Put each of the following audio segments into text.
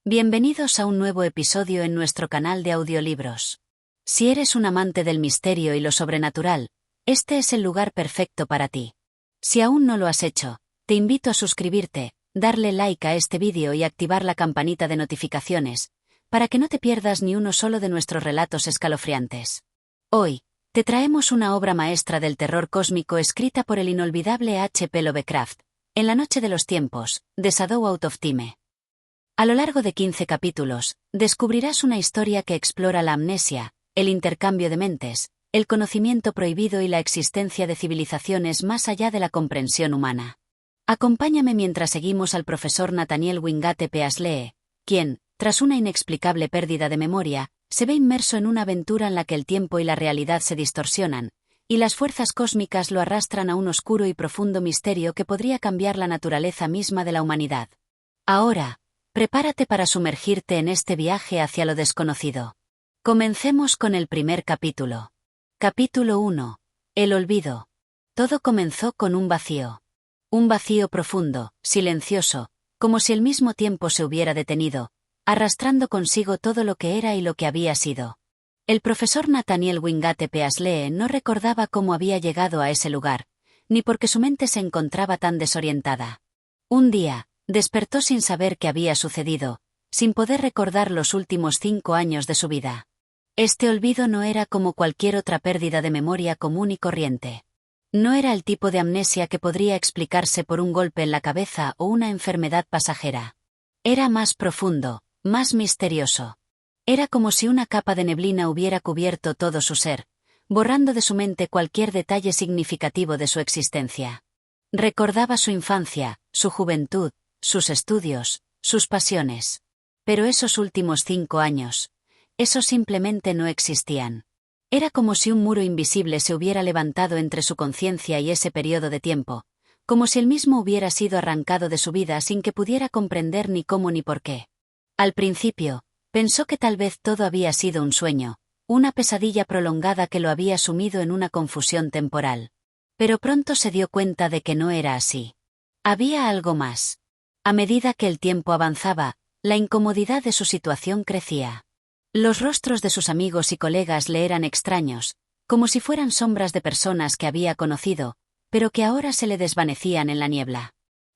Bienvenidos a un nuevo episodio en nuestro canal de audiolibros. Si eres un amante del misterio y lo sobrenatural, este es el lugar perfecto para ti. Si aún no lo has hecho, te invito a suscribirte, darle like a este vídeo y activar la campanita de notificaciones, para que no te pierdas ni uno solo de nuestros relatos escalofriantes. Hoy, te traemos una obra maestra del terror cósmico escrita por el inolvidable H.P. Lovecraft, En la noche de los tiempos, The Shadow Out of Time. A lo largo de 15 capítulos, descubrirás una historia que explora la amnesia, el intercambio de mentes, el conocimiento prohibido y la existencia de civilizaciones más allá de la comprensión humana. Acompáñame mientras seguimos al profesor Nathaniel Wingate Peaslee, quien, tras una inexplicable pérdida de memoria, se ve inmerso en una aventura en la que el tiempo y la realidad se distorsionan, y las fuerzas cósmicas lo arrastran a un oscuro y profundo misterio que podría cambiar la naturaleza misma de la humanidad. Ahora, prepárate para sumergirte en este viaje hacia lo desconocido. Comencemos con el primer capítulo. Capítulo 1. El olvido. Todo comenzó con un vacío. Un vacío profundo, silencioso, como si el mismo tiempo se hubiera detenido, arrastrando consigo todo lo que era y lo que había sido. El profesor Nathaniel Wingate Peaslee no recordaba cómo había llegado a ese lugar, ni por qué su mente se encontraba tan desorientada. Un día, despertó sin saber qué había sucedido, sin poder recordar los últimos 5 años de su vida. Este olvido no era como cualquier otra pérdida de memoria común y corriente. No era el tipo de amnesia que podría explicarse por un golpe en la cabeza o una enfermedad pasajera. Era más profundo, más misterioso. Era como si una capa de neblina hubiera cubierto todo su ser, borrando de su mente cualquier detalle significativo de su existencia. Recordaba su infancia, su juventud, sus estudios, sus pasiones. Pero esos últimos 5 años, esos simplemente no existían. Era como si un muro invisible se hubiera levantado entre su conciencia y ese periodo de tiempo, como si él mismo hubiera sido arrancado de su vida sin que pudiera comprender ni cómo ni por qué. Al principio, pensó que tal vez todo había sido un sueño, una pesadilla prolongada que lo había sumido en una confusión temporal. Pero pronto se dio cuenta de que no era así. Había algo más. A medida que el tiempo avanzaba, la incomodidad de su situación crecía. Los rostros de sus amigos y colegas le eran extraños, como si fueran sombras de personas que había conocido, pero que ahora se le desvanecían en la niebla.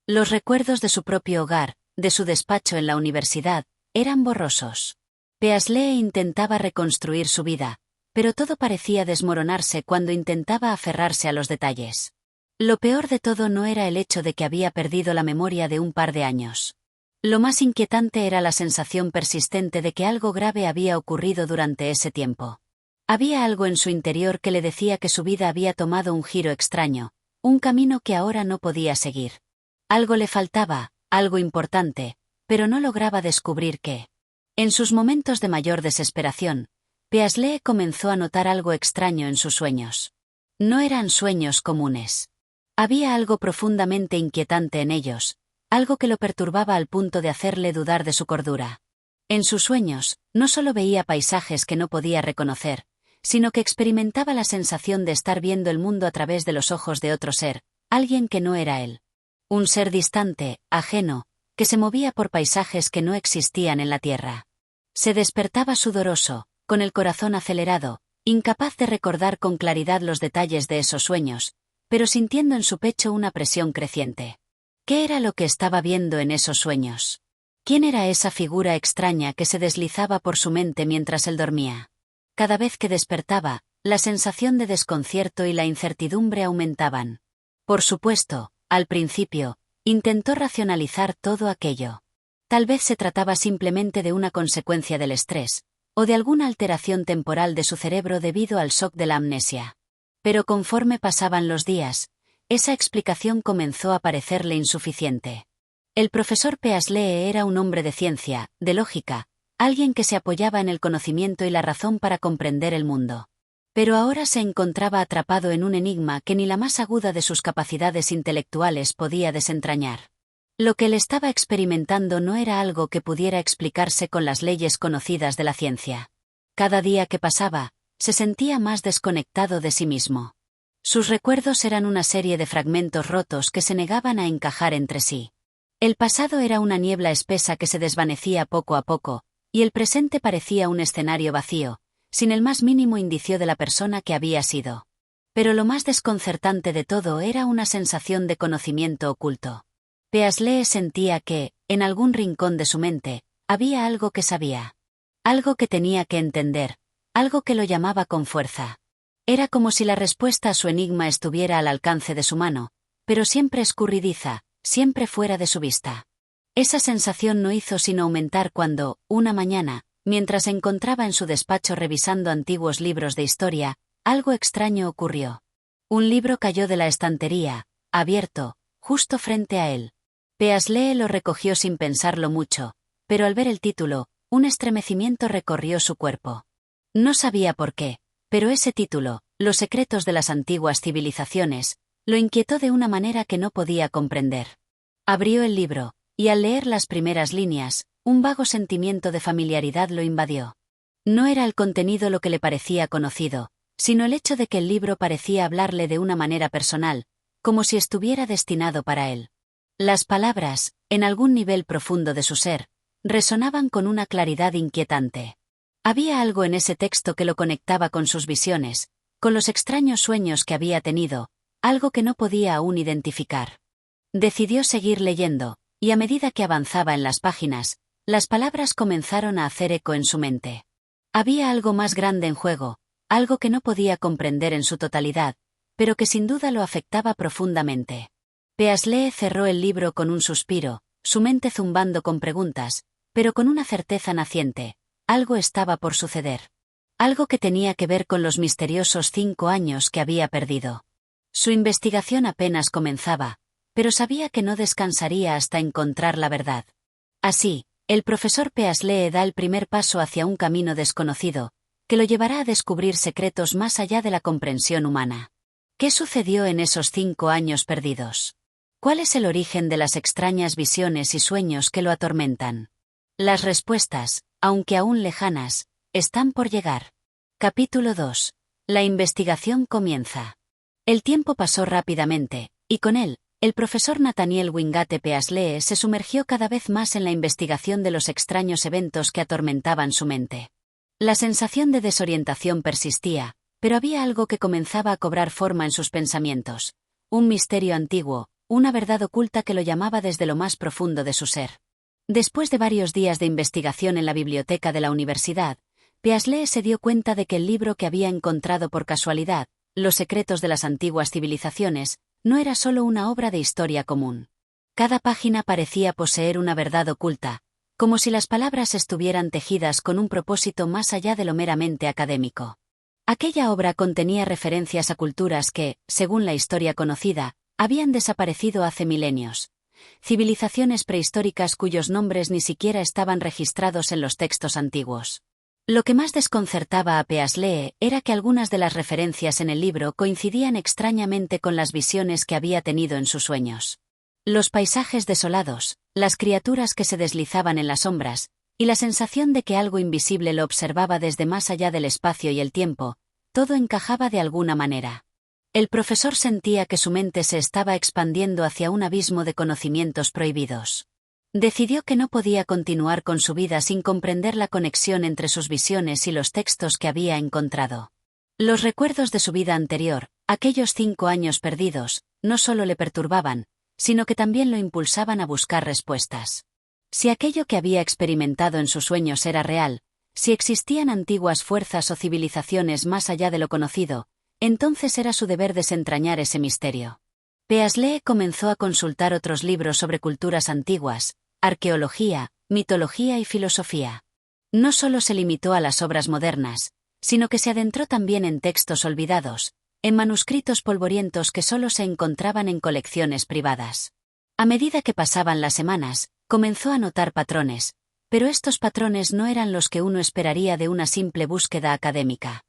Los recuerdos de su propio hogar, de su despacho en la universidad, eran borrosos. Peaslee intentaba reconstruir su vida, pero todo parecía desmoronarse cuando intentaba aferrarse a los detalles. Lo peor de todo no era el hecho de que había perdido la memoria de un par de años. Lo más inquietante era la sensación persistente de que algo grave había ocurrido durante ese tiempo. Había algo en su interior que le decía que su vida había tomado un giro extraño, un camino que ahora no podía seguir. Algo le faltaba, algo importante, pero no lograba descubrir qué. En sus momentos de mayor desesperación, Peaslee comenzó a notar algo extraño en sus sueños. No eran sueños comunes. Había algo profundamente inquietante en ellos, algo que lo perturbaba al punto de hacerle dudar de su cordura. En sus sueños, no solo veía paisajes que no podía reconocer, sino que experimentaba la sensación de estar viendo el mundo a través de los ojos de otro ser, alguien que no era él. Un ser distante, ajeno, que se movía por paisajes que no existían en la Tierra. Se despertaba sudoroso, con el corazón acelerado, incapaz de recordar con claridad los detalles de esos sueños, pero sintiendo en su pecho una presión creciente. ¿Qué era lo que estaba viendo en esos sueños? ¿Quién era esa figura extraña que se deslizaba por su mente mientras él dormía? Cada vez que despertaba, la sensación de desconcierto y la incertidumbre aumentaban. Por supuesto, al principio, intentó racionalizar todo aquello. Tal vez se trataba simplemente de una consecuencia del estrés, o de alguna alteración temporal de su cerebro debido al shock de la amnesia. Pero conforme pasaban los días, esa explicación comenzó a parecerle insuficiente. El profesor Peaslee era un hombre de ciencia, de lógica, alguien que se apoyaba en el conocimiento y la razón para comprender el mundo. Pero ahora se encontraba atrapado en un enigma que ni la más aguda de sus capacidades intelectuales podía desentrañar. Lo que él estaba experimentando no era algo que pudiera explicarse con las leyes conocidas de la ciencia. Cada día que pasaba, se sentía más desconectado de sí mismo. Sus recuerdos eran una serie de fragmentos rotos que se negaban a encajar entre sí. El pasado era una niebla espesa que se desvanecía poco a poco, y el presente parecía un escenario vacío, sin el más mínimo indicio de la persona que había sido. Pero lo más desconcertante de todo era una sensación de conocimiento oculto. Peaslee sentía que, en algún rincón de su mente, había algo que sabía. Algo que tenía que entender, algo que lo llamaba con fuerza. Era como si la respuesta a su enigma estuviera al alcance de su mano, pero siempre escurridiza, siempre fuera de su vista. Esa sensación no hizo sino aumentar cuando, una mañana, mientras se encontraba en su despacho revisando antiguos libros de historia, algo extraño ocurrió. Un libro cayó de la estantería, abierto, justo frente a él. Peaslee lo recogió sin pensarlo mucho, pero al ver el título, un estremecimiento recorrió su cuerpo. No sabía por qué, pero ese título, Los secretos de las antiguas civilizaciones, lo inquietó de una manera que no podía comprender. Abrió el libro, y al leer las primeras líneas, un vago sentimiento de familiaridad lo invadió. No era el contenido lo que le parecía conocido, sino el hecho de que el libro parecía hablarle de una manera personal, como si estuviera destinado para él. Las palabras, en algún nivel profundo de su ser, resonaban con una claridad inquietante. Había algo en ese texto que lo conectaba con sus visiones, con los extraños sueños que había tenido, algo que no podía aún identificar. Decidió seguir leyendo, y a medida que avanzaba en las páginas, las palabras comenzaron a hacer eco en su mente. Había algo más grande en juego, algo que no podía comprender en su totalidad, pero que sin duda lo afectaba profundamente. Peaslee cerró el libro con un suspiro, su mente zumbando con preguntas, pero con una certeza naciente: algo estaba por suceder. Algo que tenía que ver con los misteriosos 5 años que había perdido. Su investigación apenas comenzaba, pero sabía que no descansaría hasta encontrar la verdad. Así, el profesor Peaslee da el primer paso hacia un camino desconocido, que lo llevará a descubrir secretos más allá de la comprensión humana. ¿Qué sucedió en esos 5 años perdidos? ¿Cuál es el origen de las extrañas visiones y sueños que lo atormentan? Las respuestas, aunque aún lejanas, están por llegar. Capítulo 2. La investigación comienza. El tiempo pasó rápidamente, y con él, el profesor Nathaniel Wingate Peaslee se sumergió cada vez más en la investigación de los extraños eventos que atormentaban su mente. La sensación de desorientación persistía, pero había algo que comenzaba a cobrar forma en sus pensamientos. Un misterio antiguo, una verdad oculta que lo llamaba desde lo más profundo de su ser. Después de varios días de investigación en la biblioteca de la universidad, Peaslee se dio cuenta de que el libro que había encontrado por casualidad, Los secretos de las antiguas civilizaciones, no era solo una obra de historia común. Cada página parecía poseer una verdad oculta, como si las palabras estuvieran tejidas con un propósito más allá de lo meramente académico. Aquella obra contenía referencias a culturas que, según la historia conocida, habían desaparecido hace milenios. Civilizaciones prehistóricas cuyos nombres ni siquiera estaban registrados en los textos antiguos. Lo que más desconcertaba a Peaslee era que algunas de las referencias en el libro coincidían extrañamente con las visiones que había tenido en sus sueños. Los paisajes desolados, las criaturas que se deslizaban en las sombras, y la sensación de que algo invisible lo observaba desde más allá del espacio y el tiempo, todo encajaba de alguna manera. El profesor sentía que su mente se estaba expandiendo hacia un abismo de conocimientos prohibidos. Decidió que no podía continuar con su vida sin comprender la conexión entre sus visiones y los textos que había encontrado. Los recuerdos de su vida anterior, aquellos 5 años perdidos, no solo le perturbaban, sino que también lo impulsaban a buscar respuestas. Si aquello que había experimentado en sus sueños era real, si existían antiguas fuerzas o civilizaciones más allá de lo conocido, entonces era su deber desentrañar ese misterio. Peaslee comenzó a consultar otros libros sobre culturas antiguas, arqueología, mitología y filosofía. No solo se limitó a las obras modernas, sino que se adentró también en textos olvidados, en manuscritos polvorientos que solo se encontraban en colecciones privadas. A medida que pasaban las semanas, comenzó a notar patrones, pero estos patrones no eran los que uno esperaría de una simple búsqueda académica.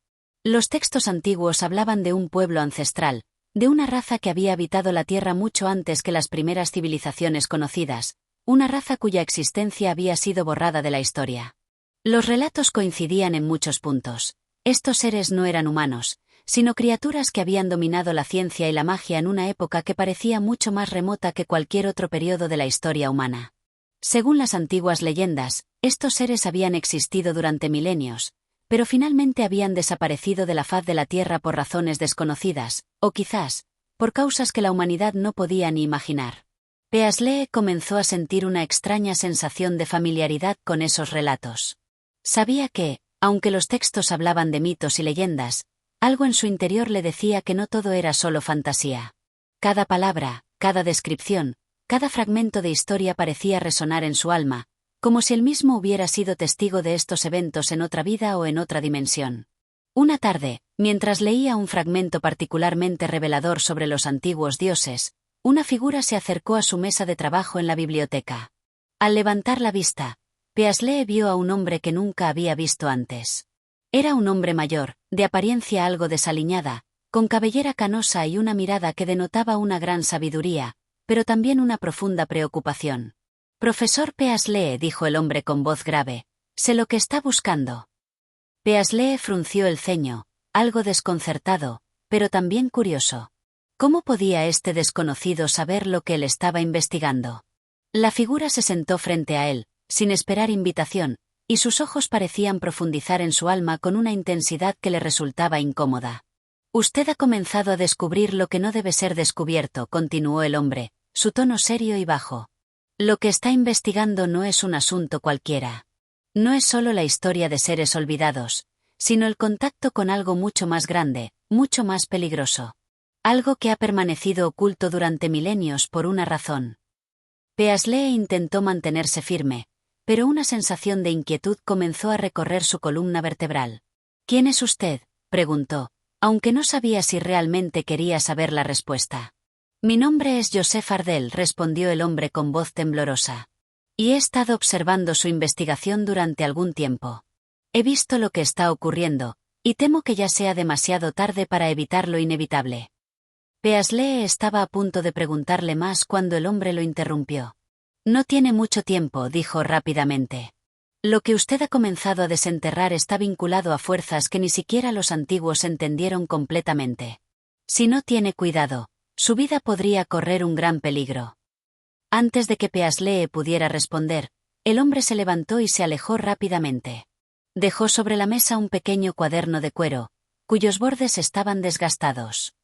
Los textos antiguos hablaban de un pueblo ancestral, de una raza que había habitado la Tierra mucho antes que las primeras civilizaciones conocidas, una raza cuya existencia había sido borrada de la historia. Los relatos coincidían en muchos puntos. Estos seres no eran humanos, sino criaturas que habían dominado la ciencia y la magia en una época que parecía mucho más remota que cualquier otro periodo de la historia humana. Según las antiguas leyendas, estos seres habían existido durante milenios, pero finalmente habían desaparecido de la faz de la Tierra por razones desconocidas, o quizás, por causas que la humanidad no podía ni imaginar. Peaslee comenzó a sentir una extraña sensación de familiaridad con esos relatos. Sabía que, aunque los textos hablaban de mitos y leyendas, algo en su interior le decía que no todo era solo fantasía. Cada palabra, cada descripción, cada fragmento de historia parecía resonar en su alma, como si él mismo hubiera sido testigo de estos eventos en otra vida o en otra dimensión. Una tarde, mientras leía un fragmento particularmente revelador sobre los antiguos dioses, una figura se acercó a su mesa de trabajo en la biblioteca. Al levantar la vista, Peaslee vio a un hombre que nunca había visto antes. Era un hombre mayor, de apariencia algo desaliñada, con cabellera canosa y una mirada que denotaba una gran sabiduría, pero también una profunda preocupación. «Profesor Peaslee», dijo el hombre con voz grave, «sé lo que está buscando». Peaslee frunció el ceño, algo desconcertado, pero también curioso. ¿Cómo podía este desconocido saber lo que él estaba investigando? La figura se sentó frente a él, sin esperar invitación, y sus ojos parecían profundizar en su alma con una intensidad que le resultaba incómoda. «Usted ha comenzado a descubrir lo que no debe ser descubierto», continuó el hombre, su tono serio y bajo. «Lo que está investigando no es un asunto cualquiera. No es solo la historia de seres olvidados, sino el contacto con algo mucho más grande, mucho más peligroso. Algo que ha permanecido oculto durante milenios por una razón». Peaslee intentó mantenerse firme, pero una sensación de inquietud comenzó a recorrer su columna vertebral. «¿Quién es usted?», preguntó, aunque no sabía si realmente quería saber la respuesta. «Mi nombre es Joseph Ardell», respondió el hombre con voz temblorosa. «Y he estado observando su investigación durante algún tiempo. He visto lo que está ocurriendo, y temo que ya sea demasiado tarde para evitar lo inevitable». Peaslee estaba a punto de preguntarle más cuando el hombre lo interrumpió. «No tiene mucho tiempo», dijo rápidamente. «Lo que usted ha comenzado a desenterrar está vinculado a fuerzas que ni siquiera los antiguos entendieron completamente. Si no tiene cuidado, su vida podría correr un gran peligro». Antes de que Peaslee pudiera responder, el hombre se levantó y se alejó rápidamente. Dejó sobre la mesa un pequeño cuaderno de cuero, cuyos bordes estaban desgastados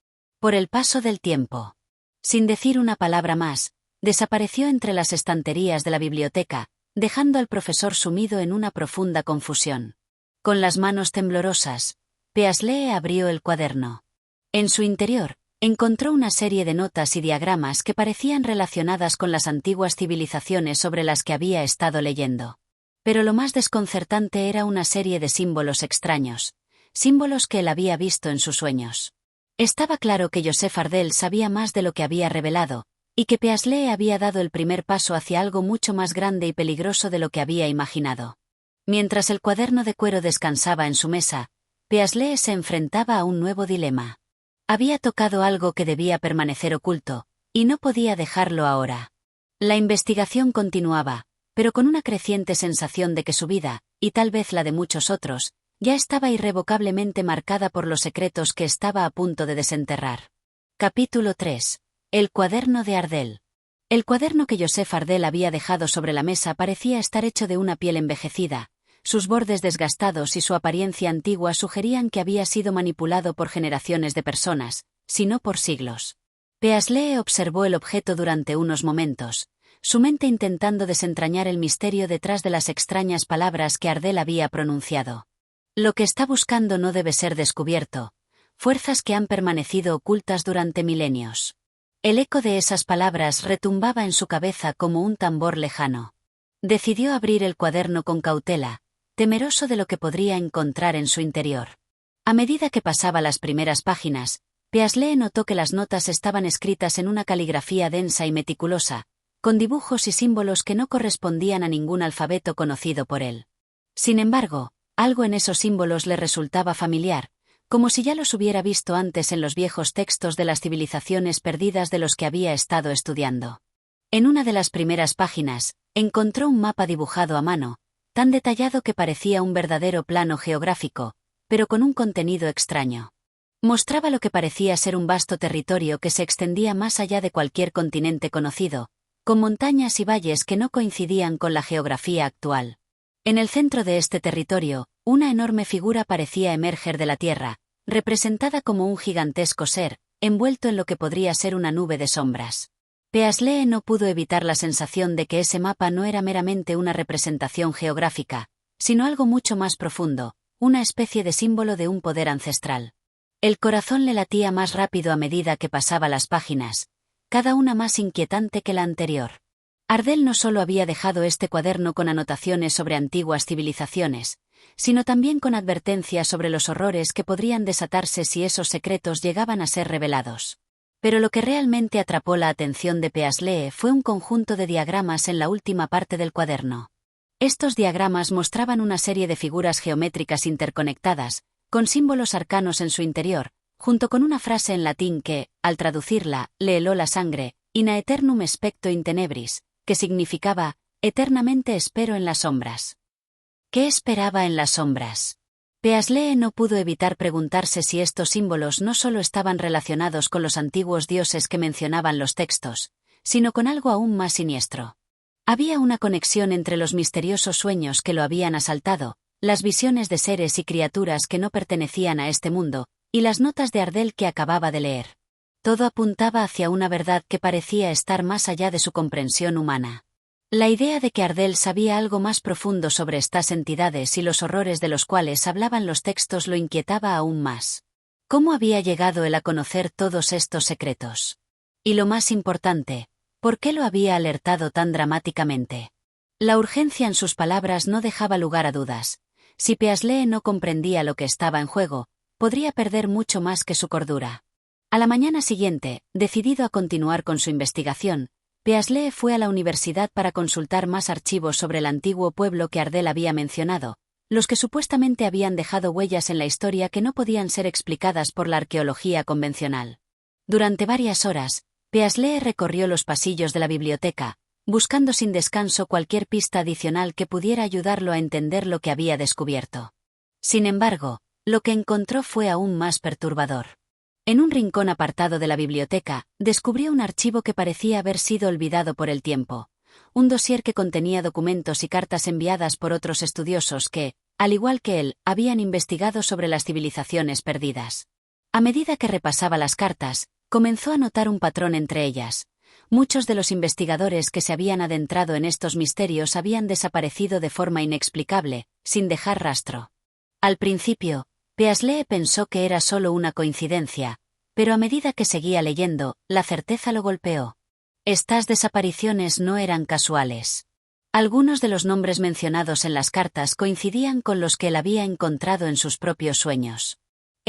por el paso del tiempo. Sin decir una palabra más, desapareció entre las estanterías de la biblioteca, dejando al profesor sumido en una profunda confusión. Con las manos temblorosas, Peaslee abrió el cuaderno. En su interior, encontró una serie de notas y diagramas que parecían relacionadas con las antiguas civilizaciones sobre las que había estado leyendo. Pero lo más desconcertante era una serie de símbolos extraños, símbolos que él había visto en sus sueños. Estaba claro que Joseph Ardell sabía más de lo que había revelado, y que Peaslee había dado el primer paso hacia algo mucho más grande y peligroso de lo que había imaginado. Mientras el cuaderno de cuero descansaba en su mesa, Peaslee se enfrentaba a un nuevo dilema. Había tocado algo que debía permanecer oculto, y no podía dejarlo ahora. La investigación continuaba, pero con una creciente sensación de que su vida, y tal vez la de muchos otros, ya estaba irrevocablemente marcada por los secretos que estaba a punto de desenterrar. Capítulo 3. El cuaderno de Ardell. El cuaderno que Joseph Ardell había dejado sobre la mesa parecía estar hecho de una piel envejecida, sus bordes desgastados y su apariencia antigua sugerían que había sido manipulado por generaciones de personas, si no por siglos. Peaslee observó el objeto durante unos momentos, su mente intentando desentrañar el misterio detrás de las extrañas palabras que Ardell había pronunciado. Lo que está buscando no debe ser descubierto, fuerzas que han permanecido ocultas durante milenios. El eco de esas palabras retumbaba en su cabeza como un tambor lejano. Decidió abrir el cuaderno con cautela, temeroso de lo que podría encontrar en su interior. A medida que pasaba las primeras páginas, Peaslee notó que las notas estaban escritas en una caligrafía densa y meticulosa, con dibujos y símbolos que no correspondían a ningún alfabeto conocido por él. Sin embargo, algo en esos símbolos le resultaba familiar, como si ya los hubiera visto antes en los viejos textos de las civilizaciones perdidas de los que había estado estudiando. En una de las primeras páginas, encontró un mapa dibujado a mano, tan detallado que parecía un verdadero plano geográfico, pero con un contenido extraño. Mostraba lo que parecía ser un vasto territorio que se extendía más allá de cualquier continente conocido, con montañas y valles que no coincidían con la geografía actual. En el centro de este territorio, una enorme figura parecía emerger de la tierra, representada como un gigantesco ser, envuelto en lo que podría ser una nube de sombras. Peaslee no pudo evitar la sensación de que ese mapa no era meramente una representación geográfica, sino algo mucho más profundo, una especie de símbolo de un poder ancestral. El corazón le latía más rápido a medida que pasaba las páginas, cada una más inquietante que la anterior. Ardell no solo había dejado este cuaderno con anotaciones sobre antiguas civilizaciones, sino también con advertencias sobre los horrores que podrían desatarse si esos secretos llegaban a ser revelados. Pero lo que realmente atrapó la atención de Peaslee fue un conjunto de diagramas en la última parte del cuaderno. Estos diagramas mostraban una serie de figuras geométricas interconectadas, con símbolos arcanos en su interior, junto con una frase en latín que, al traducirla, le heló la sangre, in aeternum specto in tenebris, que significaba, eternamente espero en las sombras. ¿Qué esperaba en las sombras? Peaslee no pudo evitar preguntarse si estos símbolos no solo estaban relacionados con los antiguos dioses que mencionaban los textos, sino con algo aún más siniestro. Había una conexión entre los misteriosos sueños que lo habían asaltado, las visiones de seres y criaturas que no pertenecían a este mundo, y las notas de Ardell que acababa de leer. Todo apuntaba hacia una verdad que parecía estar más allá de su comprensión humana. La idea de que Ardell sabía algo más profundo sobre estas entidades y los horrores de los cuales hablaban los textos lo inquietaba aún más. ¿Cómo había llegado él a conocer todos estos secretos? Y lo más importante, ¿por qué lo había alertado tan dramáticamente? La urgencia en sus palabras no dejaba lugar a dudas. Si Peaslee no comprendía lo que estaba en juego, podría perder mucho más que su cordura. A la mañana siguiente, decidido a continuar con su investigación, Peaslee fue a la universidad para consultar más archivos sobre el antiguo pueblo que Ardell había mencionado, los que supuestamente habían dejado huellas en la historia que no podían ser explicadas por la arqueología convencional. Durante varias horas, Peaslee recorrió los pasillos de la biblioteca, buscando sin descanso cualquier pista adicional que pudiera ayudarlo a entender lo que había descubierto. Sin embargo, lo que encontró fue aún más perturbador. En un rincón apartado de la biblioteca, descubrió un archivo que parecía haber sido olvidado por el tiempo, un dossier que contenía documentos y cartas enviadas por otros estudiosos que, al igual que él, habían investigado sobre las civilizaciones perdidas. A medida que repasaba las cartas, comenzó a notar un patrón entre ellas. Muchos de los investigadores que se habían adentrado en estos misterios habían desaparecido de forma inexplicable, sin dejar rastro. Al principio, Peaslee pensó que era solo una coincidencia, pero a medida que seguía leyendo, la certeza lo golpeó. Estas desapariciones no eran casuales. Algunos de los nombres mencionados en las cartas coincidían con los que él había encontrado en sus propios sueños.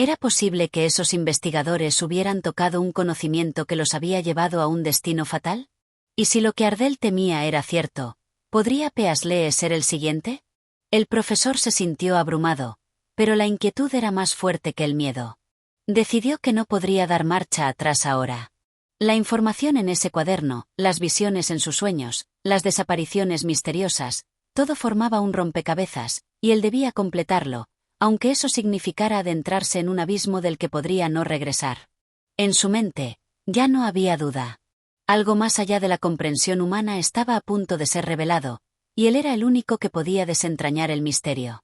¿Era posible que esos investigadores hubieran tocado un conocimiento que los había llevado a un destino fatal? ¿Y si lo que Ardell temía era cierto, podría Peaslee ser el siguiente? El profesor se sintió abrumado, pero la inquietud era más fuerte que el miedo. Decidió que no podría dar marcha atrás ahora. La información en ese cuaderno, las visiones en sus sueños, las desapariciones misteriosas, todo formaba un rompecabezas, y él debía completarlo, aunque eso significara adentrarse en un abismo del que podría no regresar. En su mente, ya no había duda. Algo más allá de la comprensión humana estaba a punto de ser revelado, y él era el único que podía desentrañar el misterio.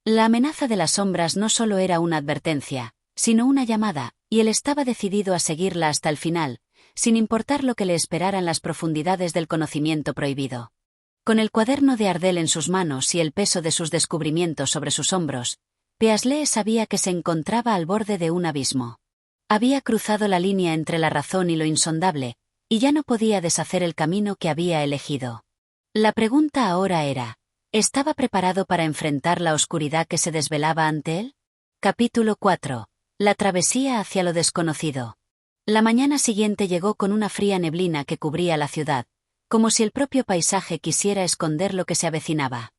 La amenaza de las sombras no solo era una advertencia, sino una llamada, y él estaba decidido a seguirla hasta el final, sin importar lo que le esperara en las profundidades del conocimiento prohibido. Con el cuaderno de Ardell en sus manos y el peso de sus descubrimientos sobre sus hombros, Peaslee sabía que se encontraba al borde de un abismo. Había cruzado la línea entre la razón y lo insondable, y ya no podía deshacer el camino que había elegido. La pregunta ahora era, ¿estaba preparado para enfrentar la oscuridad que se desvelaba ante él? Capítulo 4. La travesía hacia lo desconocido. La mañana siguiente llegó con una fría neblina que cubría la ciudad, como si el propio paisaje quisiera esconder lo que se avecinaba.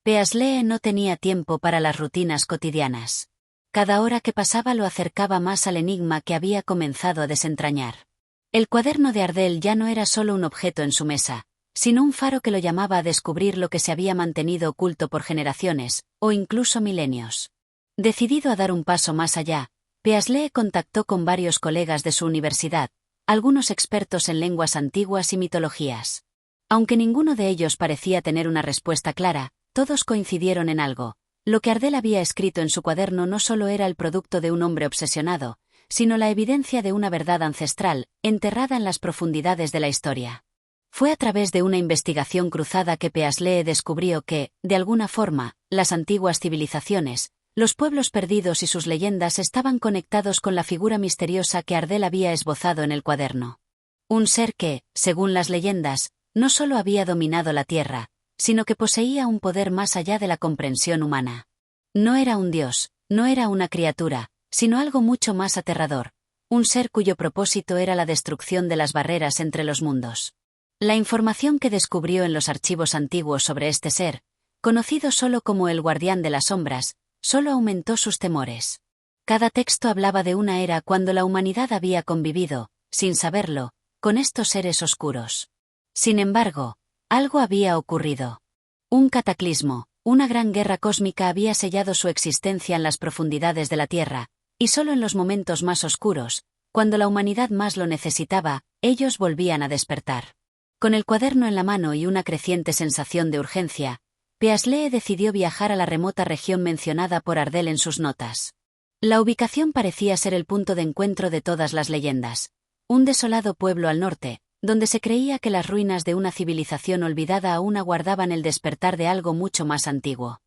Peaslee no tenía tiempo para las rutinas cotidianas. Cada hora que pasaba lo acercaba más al enigma que había comenzado a desentrañar. El cuaderno de Ardell ya no era solo un objeto en su mesa, sino un faro que lo llamaba a descubrir lo que se había mantenido oculto por generaciones, o incluso milenios. Decidido a dar un paso más allá, Peaslee contactó con varios colegas de su universidad, algunos expertos en lenguas antiguas y mitologías. Aunque ninguno de ellos parecía tener una respuesta clara, todos coincidieron en algo. Lo que Ardell había escrito en su cuaderno no solo era el producto de un hombre obsesionado, sino la evidencia de una verdad ancestral, enterrada en las profundidades de la historia. Fue a través de una investigación cruzada que Peaslee descubrió que, de alguna forma, las antiguas civilizaciones, los pueblos perdidos y sus leyendas estaban conectados con la figura misteriosa que Ardell había esbozado en el cuaderno. Un ser que, según las leyendas, no solo había dominado la tierra, sino que poseía un poder más allá de la comprensión humana. No era un dios, no era una criatura, sino algo mucho más aterrador, un ser cuyo propósito era la destrucción de las barreras entre los mundos. La información que descubrió en los archivos antiguos sobre este ser, conocido solo como el Guardián de las Sombras, solo aumentó sus temores. Cada texto hablaba de una era cuando la humanidad había convivido, sin saberlo, con estos seres oscuros. Sin embargo, algo había ocurrido. Un cataclismo, una gran guerra cósmica había sellado su existencia en las profundidades de la Tierra, y solo en los momentos más oscuros, cuando la humanidad más lo necesitaba, ellos volvían a despertar. Con el cuaderno en la mano y una creciente sensación de urgencia, Peaslee decidió viajar a la remota región mencionada por Ardell en sus notas. La ubicación parecía ser el punto de encuentro de todas las leyendas. Un desolado pueblo al norte, donde se creía que las ruinas de una civilización olvidada aún aguardaban el despertar de algo mucho más antiguo.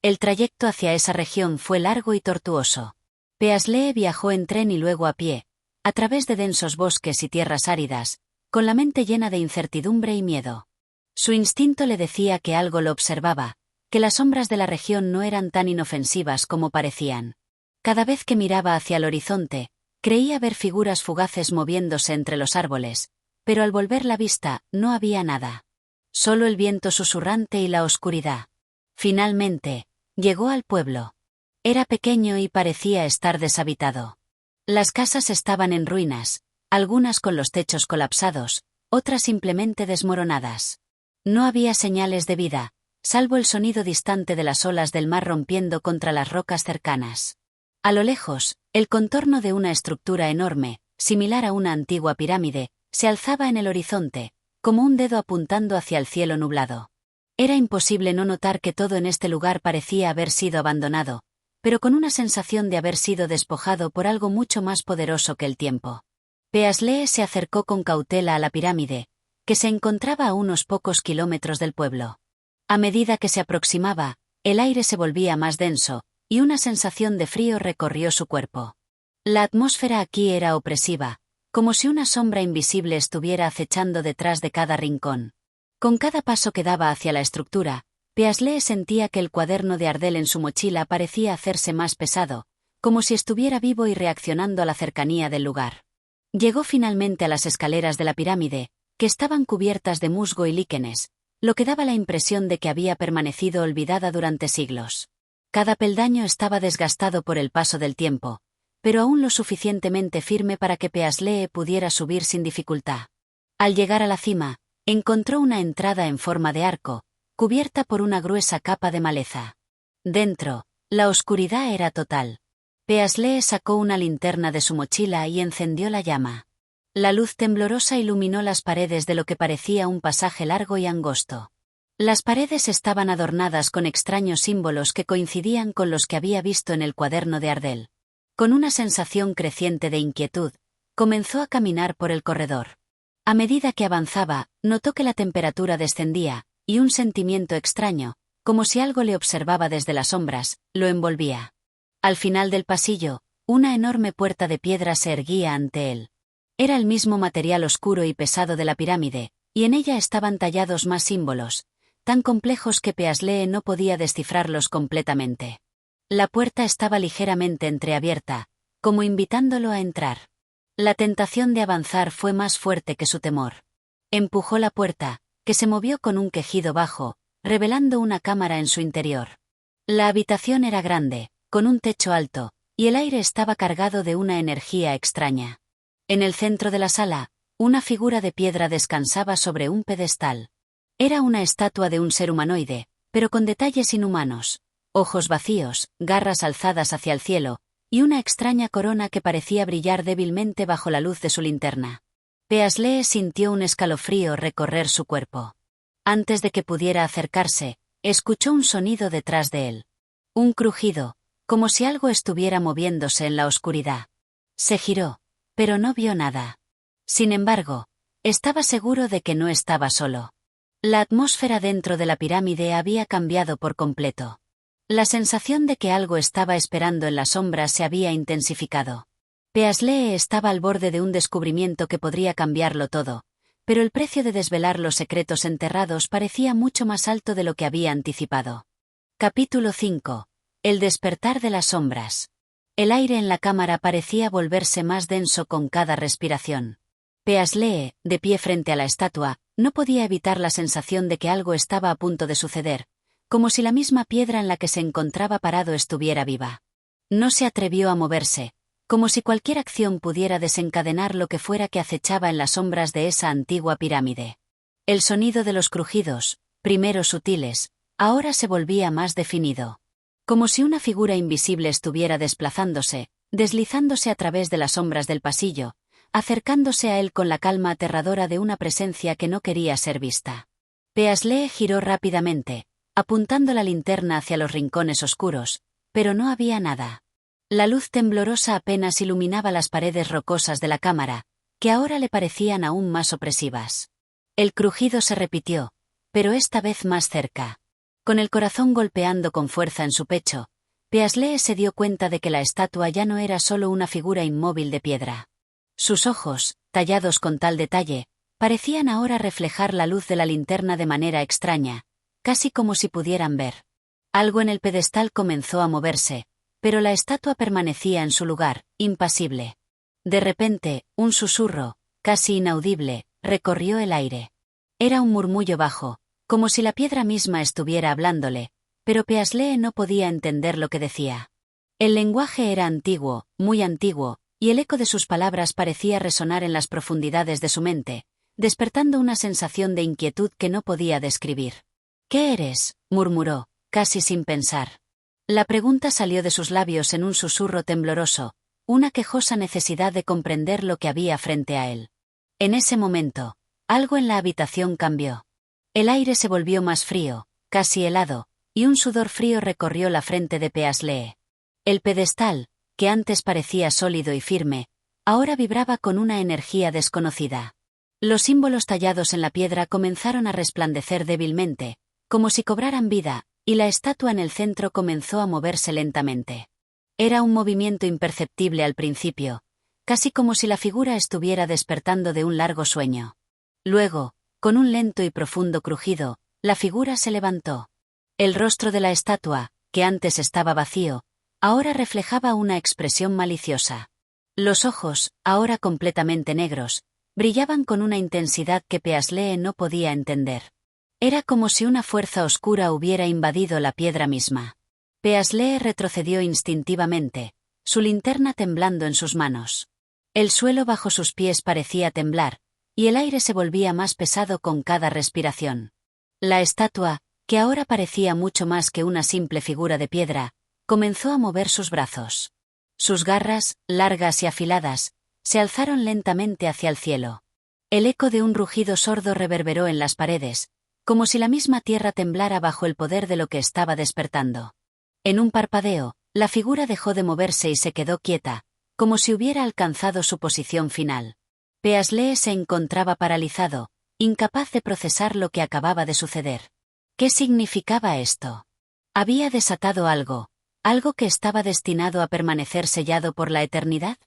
El trayecto hacia esa región fue largo y tortuoso. Peaslee viajó en tren y luego a pie, a través de densos bosques y tierras áridas, con la mente llena de incertidumbre y miedo. Su instinto le decía que algo lo observaba, que las sombras de la región no eran tan inofensivas como parecían. Cada vez que miraba hacia el horizonte, creía ver figuras fugaces moviéndose entre los árboles, pero al volver la vista, no había nada. Solo el viento susurrante y la oscuridad. Finalmente, llegó al pueblo. Era pequeño y parecía estar deshabitado. Las casas estaban en ruinas, algunas con los techos colapsados, otras simplemente desmoronadas. No había señales de vida, salvo el sonido distante de las olas del mar rompiendo contra las rocas cercanas. A lo lejos, el contorno de una estructura enorme, similar a una antigua pirámide, se alzaba en el horizonte, como un dedo apuntando hacia el cielo nublado. Era imposible no notar que todo en este lugar parecía haber sido abandonado, pero con una sensación de haber sido despojado por algo mucho más poderoso que el tiempo. Peaslee se acercó con cautela a la pirámide, que se encontraba a unos pocos kilómetros del pueblo. A medida que se aproximaba, el aire se volvía más denso, y una sensación de frío recorrió su cuerpo. La atmósfera aquí era opresiva, como si una sombra invisible estuviera acechando detrás de cada rincón. Con cada paso que daba hacia la estructura, Peaslee sentía que el cuaderno de Ardell en su mochila parecía hacerse más pesado, como si estuviera vivo y reaccionando a la cercanía del lugar. Llegó finalmente a las escaleras de la pirámide, que estaban cubiertas de musgo y líquenes, lo que daba la impresión de que había permanecido olvidada durante siglos. Cada peldaño estaba desgastado por el paso del tiempo, pero aún lo suficientemente firme para que Peaslee pudiera subir sin dificultad. Al llegar a la cima, encontró una entrada en forma de arco, cubierta por una gruesa capa de maleza. Dentro, la oscuridad era total. Peaslee sacó una linterna de su mochila y encendió la llama. La luz temblorosa iluminó las paredes de lo que parecía un pasaje largo y angosto. Las paredes estaban adornadas con extraños símbolos que coincidían con los que había visto en el cuaderno de Ardell. Con una sensación creciente de inquietud, comenzó a caminar por el corredor. A medida que avanzaba, notó que la temperatura descendía, y un sentimiento extraño, como si algo le observaba desde las sombras, lo envolvía. Al final del pasillo, una enorme puerta de piedra se erguía ante él. Era el mismo material oscuro y pesado de la pirámide, y en ella estaban tallados más símbolos, tan complejos que Peaslee no podía descifrarlos completamente. La puerta estaba ligeramente entreabierta, como invitándolo a entrar. La tentación de avanzar fue más fuerte que su temor. Empujó la puerta, que se movió con un quejido bajo, revelando una cámara en su interior. La habitación era grande, con un techo alto, y el aire estaba cargado de una energía extraña. En el centro de la sala, una figura de piedra descansaba sobre un pedestal. Era una estatua de un ser humanoide, pero con detalles inhumanos. Ojos vacíos, garras alzadas hacia el cielo, y una extraña corona que parecía brillar débilmente bajo la luz de su linterna. Peaslee sintió un escalofrío recorrer su cuerpo. Antes de que pudiera acercarse, escuchó un sonido detrás de él. Un crujido, como si algo estuviera moviéndose en la oscuridad. Se giró, pero no vio nada. Sin embargo, estaba seguro de que no estaba solo. La atmósfera dentro de la pirámide había cambiado por completo. La sensación de que algo estaba esperando en las sombras se había intensificado. Peaslee estaba al borde de un descubrimiento que podría cambiarlo todo, pero el precio de desvelar los secretos enterrados parecía mucho más alto de lo que había anticipado. Capítulo 5. El despertar de las sombras. El aire en la cámara parecía volverse más denso con cada respiración. Peaslee, de pie frente a la estatua, no podía evitar la sensación de que algo estaba a punto de suceder, como si la misma piedra en la que se encontraba parado estuviera viva. No se atrevió a moverse, como si cualquier acción pudiera desencadenar lo que fuera que acechaba en las sombras de esa antigua pirámide. El sonido de los crujidos, primero sutiles, ahora se volvía más definido. Como si una figura invisible estuviera desplazándose, deslizándose a través de las sombras del pasillo, acercándose a él con la calma aterradora de una presencia que no quería ser vista. Peaslee giró rápidamente, apuntando la linterna hacia los rincones oscuros, pero no había nada. La luz temblorosa apenas iluminaba las paredes rocosas de la cámara, que ahora le parecían aún más opresivas. El crujido se repitió, pero esta vez más cerca. Con el corazón golpeando con fuerza en su pecho, Peaslee se dio cuenta de que la estatua ya no era solo una figura inmóvil de piedra. Sus ojos, tallados con tal detalle, parecían ahora reflejar la luz de la linterna de manera extraña, casi como si pudieran ver. Algo en el pedestal comenzó a moverse, pero la estatua permanecía en su lugar, impasible. De repente, un susurro, casi inaudible, recorrió el aire. Era un murmullo bajo, como si la piedra misma estuviera hablándole, pero Peaslee no podía entender lo que decía. El lenguaje era antiguo, muy antiguo, y el eco de sus palabras parecía resonar en las profundidades de su mente, despertando una sensación de inquietud que no podía describir. «¿Qué eres?», murmuró, casi sin pensar. La pregunta salió de sus labios en un susurro tembloroso, una quejosa necesidad de comprender lo que había frente a él. En ese momento, algo en la habitación cambió. El aire se volvió más frío, casi helado, y un sudor frío recorrió la frente de Peaslee. El pedestal, que antes parecía sólido y firme, ahora vibraba con una energía desconocida. Los símbolos tallados en la piedra comenzaron a resplandecer débilmente, como si cobraran vida, y la estatua en el centro comenzó a moverse lentamente. Era un movimiento imperceptible al principio, casi como si la figura estuviera despertando de un largo sueño. Luego, con un lento y profundo crujido, la figura se levantó. El rostro de la estatua, que antes estaba vacío, ahora reflejaba una expresión maliciosa. Los ojos, ahora completamente negros, brillaban con una intensidad que Peaslee no podía entender. Era como si una fuerza oscura hubiera invadido la piedra misma. Peaslee retrocedió instintivamente, su linterna temblando en sus manos. El suelo bajo sus pies parecía temblar, y el aire se volvía más pesado con cada respiración. La estatua, que ahora parecía mucho más que una simple figura de piedra, comenzó a mover sus brazos. Sus garras, largas y afiladas, se alzaron lentamente hacia el cielo. El eco de un rugido sordo reverberó en las paredes, como si la misma tierra temblara bajo el poder de lo que estaba despertando. En un parpadeo, la figura dejó de moverse y se quedó quieta, como si hubiera alcanzado su posición final. Peaslee se encontraba paralizado, incapaz de procesar lo que acababa de suceder. ¿Qué significaba esto? ¿Había desatado algo que estaba destinado a permanecer sellado por la eternidad?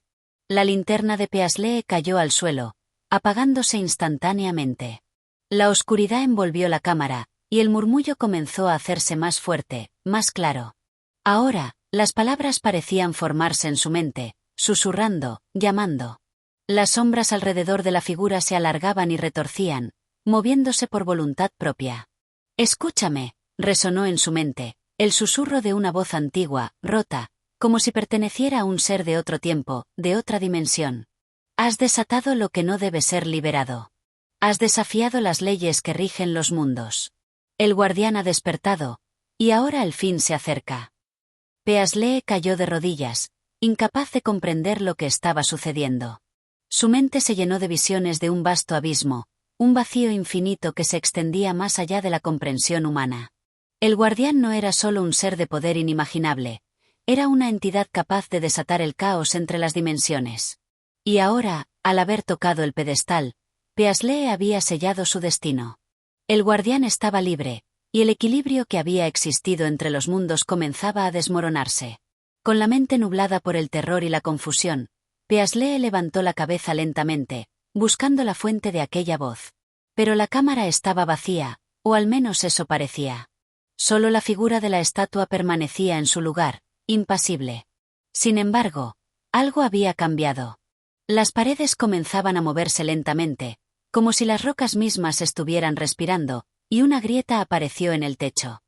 La linterna de Peaslee cayó al suelo, apagándose instantáneamente. La oscuridad envolvió la cámara, y el murmullo comenzó a hacerse más fuerte, más claro. Ahora, las palabras parecían formarse en su mente, susurrando, llamando. Las sombras alrededor de la figura se alargaban y retorcían, moviéndose por voluntad propia. «Escúchame», resonó en su mente, el susurro de una voz antigua, rota, como si perteneciera a un ser de otro tiempo, de otra dimensión. «Has desatado lo que no debe ser liberado. Has desafiado las leyes que rigen los mundos. El guardián ha despertado, y ahora el fin se acerca». Peaslee cayó de rodillas, incapaz de comprender lo que estaba sucediendo. Su mente se llenó de visiones de un vasto abismo, un vacío infinito que se extendía más allá de la comprensión humana. El guardián no era solo un ser de poder inimaginable, era una entidad capaz de desatar el caos entre las dimensiones. Y ahora, al haber tocado el pedestal, Peaslee había sellado su destino. El guardián estaba libre, y el equilibrio que había existido entre los mundos comenzaba a desmoronarse. Con la mente nublada por el terror y la confusión, Peaslee levantó la cabeza lentamente, buscando la fuente de aquella voz. Pero la cámara estaba vacía, o al menos eso parecía. Solo la figura de la estatua permanecía en su lugar, impasible. Sin embargo, algo había cambiado. Las paredes comenzaban a moverse lentamente, como si las rocas mismas estuvieran respirando, y una grieta apareció en el techo.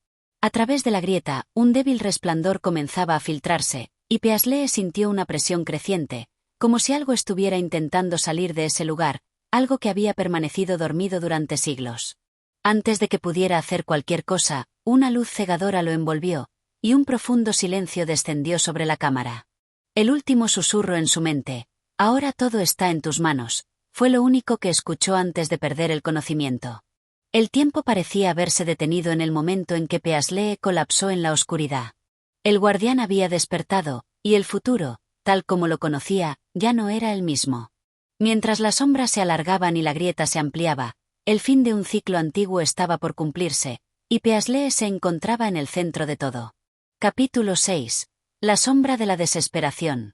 A través de la grieta, un débil resplandor comenzaba a filtrarse, y Peaslee sintió una presión creciente, como si algo estuviera intentando salir de ese lugar, algo que había permanecido dormido durante siglos. Antes de que pudiera hacer cualquier cosa, una luz cegadora lo envolvió, y un profundo silencio descendió sobre la cámara. El último susurro en su mente, «Ahora todo está en tus manos», fue lo único que escuchó antes de perder el conocimiento. El tiempo parecía haberse detenido en el momento en que Peaslee colapsó en la oscuridad. El guardián había despertado, y el futuro, tal como lo conocía, ya no era el mismo. Mientras las sombras se alargaban y la grieta se ampliaba, el fin de un ciclo antiguo estaba por cumplirse, y Peaslee se encontraba en el centro de todo. Capítulo 6. La sombra de la desesperación.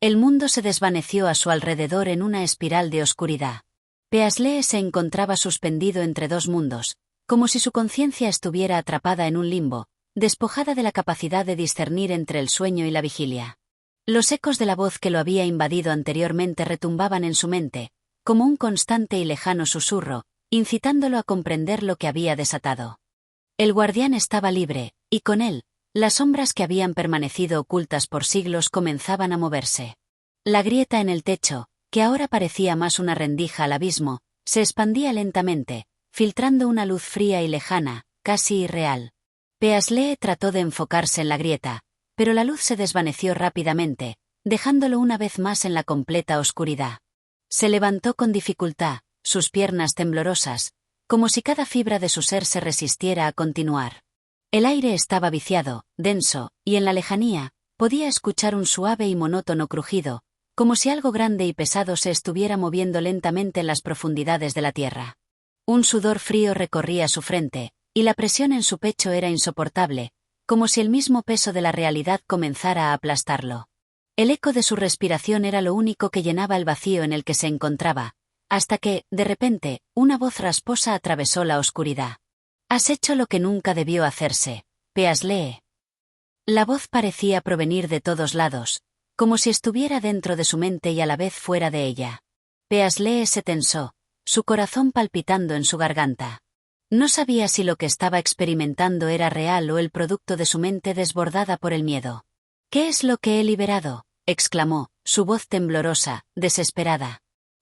El mundo se desvaneció a su alrededor en una espiral de oscuridad. Peaslee se encontraba suspendido entre dos mundos, como si su conciencia estuviera atrapada en un limbo, despojada de la capacidad de discernir entre el sueño y la vigilia. Los ecos de la voz que lo había invadido anteriormente retumbaban en su mente, como un constante y lejano susurro, incitándolo a comprender lo que había desatado. El guardián estaba libre, y con él, las sombras que habían permanecido ocultas por siglos comenzaban a moverse. La grieta en el techo, que ahora parecía más una rendija al abismo, se expandía lentamente, filtrando una luz fría y lejana, casi irreal. Peaslee trató de enfocarse en la grieta, pero la luz se desvaneció rápidamente, dejándolo una vez más en la completa oscuridad. Se levantó con dificultad, sus piernas temblorosas, como si cada fibra de su ser se resistiera a continuar. El aire estaba viciado, denso, y en la lejanía, podía escuchar un suave y monótono crujido, como si algo grande y pesado se estuviera moviendo lentamente en las profundidades de la tierra. Un sudor frío recorría su frente, y la presión en su pecho era insoportable, como si el mismo peso de la realidad comenzara a aplastarlo. El eco de su respiración era lo único que llenaba el vacío en el que se encontraba, hasta que, de repente, una voz rasposa atravesó la oscuridad. «Has hecho lo que nunca debió hacerse, Peaslee». La voz parecía provenir de todos lados, como si estuviera dentro de su mente y a la vez fuera de ella. Peaslee se tensó, su corazón palpitando en su garganta. No sabía si lo que estaba experimentando era real o el producto de su mente desbordada por el miedo. «¿Qué es lo que he liberado?», exclamó, su voz temblorosa, desesperada.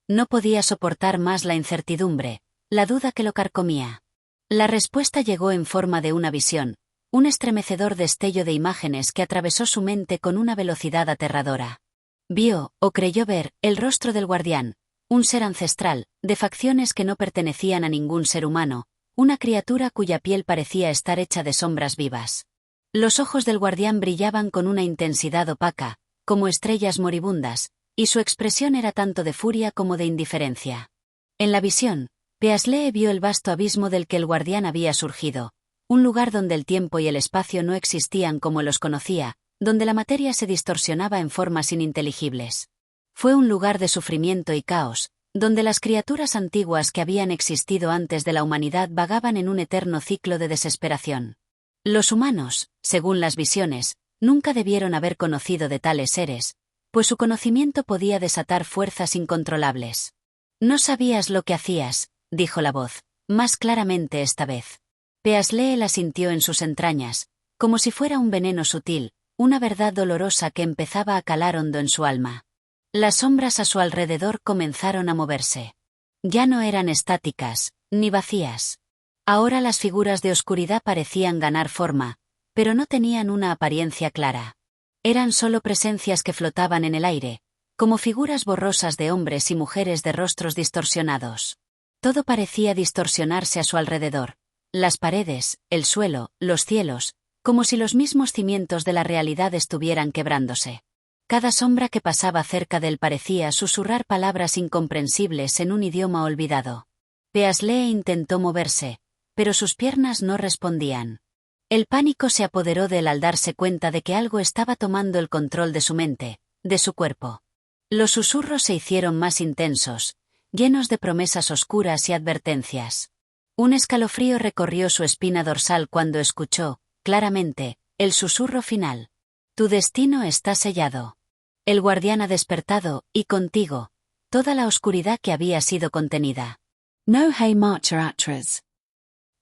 No podía soportar más la incertidumbre, la duda que lo carcomía. La respuesta llegó en forma de una visión, un estremecedor destello de imágenes que atravesó su mente con una velocidad aterradora. Vio, o creyó ver, el rostro del guardián, un ser ancestral, de facciones que no pertenecían a ningún ser humano, una criatura cuya piel parecía estar hecha de sombras vivas. Los ojos del guardián brillaban con una intensidad opaca, como estrellas moribundas, y su expresión era tanto de furia como de indiferencia. En la visión, Peaslee vio el vasto abismo del que el guardián había surgido, un lugar donde el tiempo y el espacio no existían como los conocía, donde la materia se distorsionaba en formas ininteligibles. Fue un lugar de sufrimiento y caos, donde las criaturas antiguas que habían existido antes de la humanidad vagaban en un eterno ciclo de desesperación. Los humanos, según las visiones, nunca debieron haber conocido de tales seres, pues su conocimiento podía desatar fuerzas incontrolables. «No sabías lo que hacías», dijo la voz, más claramente esta vez. Peaslee la sintió en sus entrañas, como si fuera un veneno sutil, una verdad dolorosa que empezaba a calar hondo en su alma. Las sombras a su alrededor comenzaron a moverse. Ya no eran estáticas, ni vacías. Ahora las figuras de oscuridad parecían ganar forma, pero no tenían una apariencia clara. Eran solo presencias que flotaban en el aire, como figuras borrosas de hombres y mujeres de rostros distorsionados. Todo parecía distorsionarse a su alrededor. Las paredes, el suelo, los cielos, como si los mismos cimientos de la realidad estuvieran quebrándose. Cada sombra que pasaba cerca de él parecía susurrar palabras incomprensibles en un idioma olvidado. Peaslee intentó moverse, pero sus piernas no respondían. El pánico se apoderó de él al darse cuenta de que algo estaba tomando el control de su mente, de su cuerpo. Los susurros se hicieron más intensos, llenos de promesas oscuras y advertencias. Un escalofrío recorrió su espina dorsal cuando escuchó, claramente, el susurro final. Tu destino está sellado. El guardián ha despertado, y contigo, toda la oscuridad que había sido contenida. No hay marcha atrás.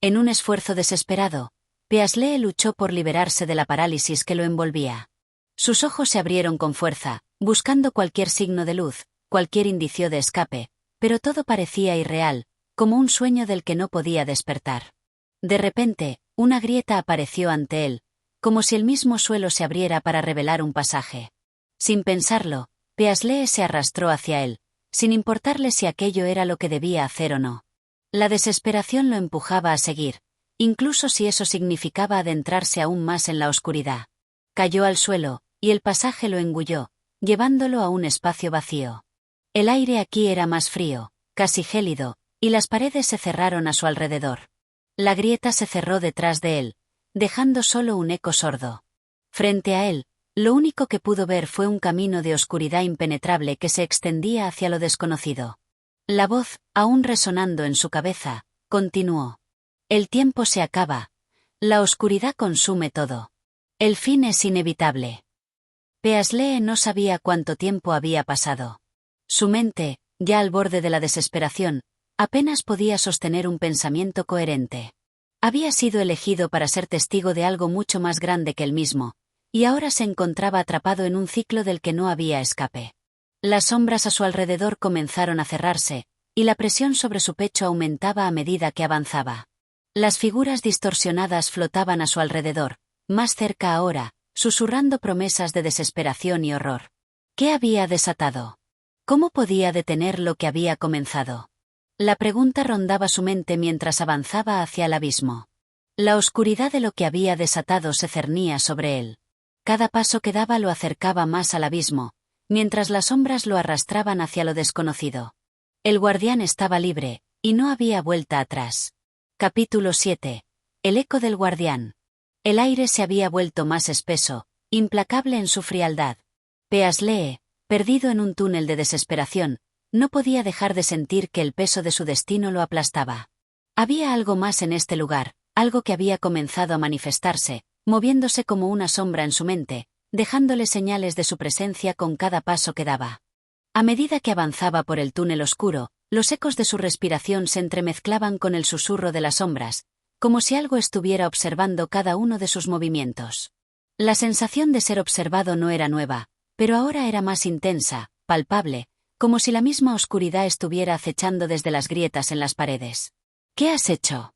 En un esfuerzo desesperado, Peaslee luchó por liberarse de la parálisis que lo envolvía. Sus ojos se abrieron con fuerza, buscando cualquier signo de luz, cualquier indicio de escape, pero todo parecía irreal, como un sueño del que no podía despertar. De repente, una grieta apareció ante él, como si el mismo suelo se abriera para revelar un pasaje. Sin pensarlo, Peaslee se arrastró hacia él, sin importarle si aquello era lo que debía hacer o no. La desesperación lo empujaba a seguir, incluso si eso significaba adentrarse aún más en la oscuridad. Cayó al suelo, y el pasaje lo engulló, llevándolo a un espacio vacío. El aire aquí era más frío, casi gélido, y las paredes se cerraron a su alrededor. La grieta se cerró detrás de él, dejando solo un eco sordo. Frente a él, lo único que pudo ver fue un camino de oscuridad impenetrable que se extendía hacia lo desconocido. La voz, aún resonando en su cabeza, continuó. El tiempo se acaba. La oscuridad consume todo. El fin es inevitable. Peaslee no sabía cuánto tiempo había pasado. Su mente, ya al borde de la desesperación, apenas podía sostener un pensamiento coherente. Había sido elegido para ser testigo de algo mucho más grande que él mismo, y ahora se encontraba atrapado en un ciclo del que no había escape. Las sombras a su alrededor comenzaron a cerrarse, y la presión sobre su pecho aumentaba a medida que avanzaba. Las figuras distorsionadas flotaban a su alrededor, más cerca ahora, susurrando promesas de desesperación y horror. ¿Qué había desatado? ¿Cómo podía detener lo que había comenzado? La pregunta rondaba su mente mientras avanzaba hacia el abismo. La oscuridad de lo que había desatado se cernía sobre él. Cada paso que daba lo acercaba más al abismo, mientras las sombras lo arrastraban hacia lo desconocido. El guardián estaba libre, y no había vuelta atrás. Capítulo 7. El eco del guardián. El aire se había vuelto más espeso, implacable en su frialdad. Peaslee, perdido en un túnel de desesperación, no podía dejar de sentir que el peso de su destino lo aplastaba. Había algo más en este lugar, algo que había comenzado a manifestarse, moviéndose como una sombra en su mente, dejándole señales de su presencia con cada paso que daba. A medida que avanzaba por el túnel oscuro, los ecos de su respiración se entremezclaban con el susurro de las sombras, como si algo estuviera observando cada uno de sus movimientos. La sensación de ser observado no era nueva, pero ahora era más intensa, palpable, como si la misma oscuridad estuviera acechando desde las grietas en las paredes. ¿Qué has hecho?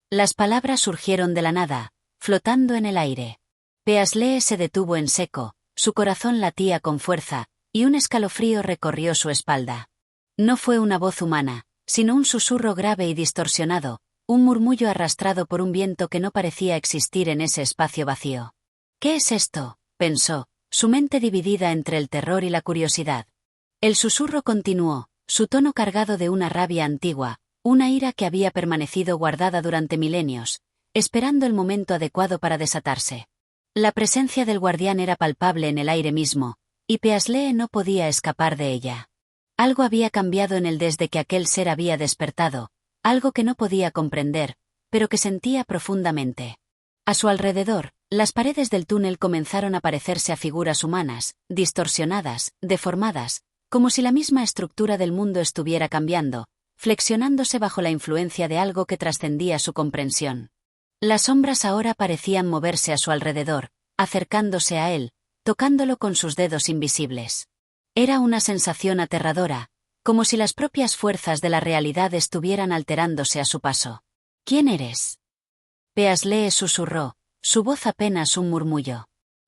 Las palabras surgieron de la nada, flotando en el aire. Peaslee se detuvo en seco, su corazón latía con fuerza, y un escalofrío recorrió su espalda. No fue una voz humana, sino un susurro grave y distorsionado, un murmullo arrastrado por un viento que no parecía existir en ese espacio vacío. ¿Qué es esto?, pensó, su mente dividida entre el terror y la curiosidad. El susurro continuó, su tono cargado de una rabia antigua, una ira que había permanecido guardada durante milenios, esperando el momento adecuado para desatarse. La presencia del guardián era palpable en el aire mismo, y Peaslee no podía escapar de ella. Algo había cambiado en él desde que aquel ser había despertado, algo que no podía comprender, pero que sentía profundamente. A su alrededor, las paredes del túnel comenzaron a parecerse a figuras humanas, distorsionadas, deformadas, como si la misma estructura del mundo estuviera cambiando, flexionándose bajo la influencia de algo que trascendía su comprensión. Las sombras ahora parecían moverse a su alrededor, acercándose a él, tocándolo con sus dedos invisibles. Era una sensación aterradora, como si las propias fuerzas de la realidad estuvieran alterándose a su paso. ¿Quién eres? Peaslee susurró, su voz apenas un murmullo.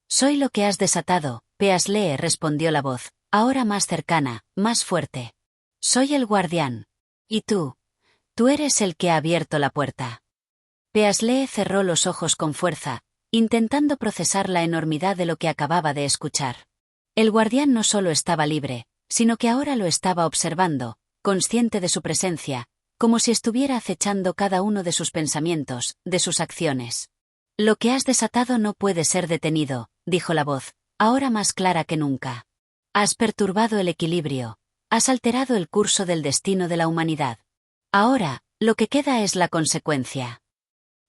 Soy lo que has desatado, Peaslee, respondió la voz, ahora más cercana, más fuerte. Soy el guardián. ¿Y tú? Tú eres el que ha abierto la puerta. Peaslee cerró los ojos con fuerza, intentando procesar la enormidad de lo que acababa de escuchar. El guardián no solo estaba libre, sino que ahora lo estaba observando, consciente de su presencia, como si estuviera acechando cada uno de sus pensamientos, de sus acciones. Lo que has desatado no puede ser detenido, dijo la voz, ahora más clara que nunca. Has perturbado el equilibrio, has alterado el curso del destino de la humanidad. Ahora, lo que queda es la consecuencia.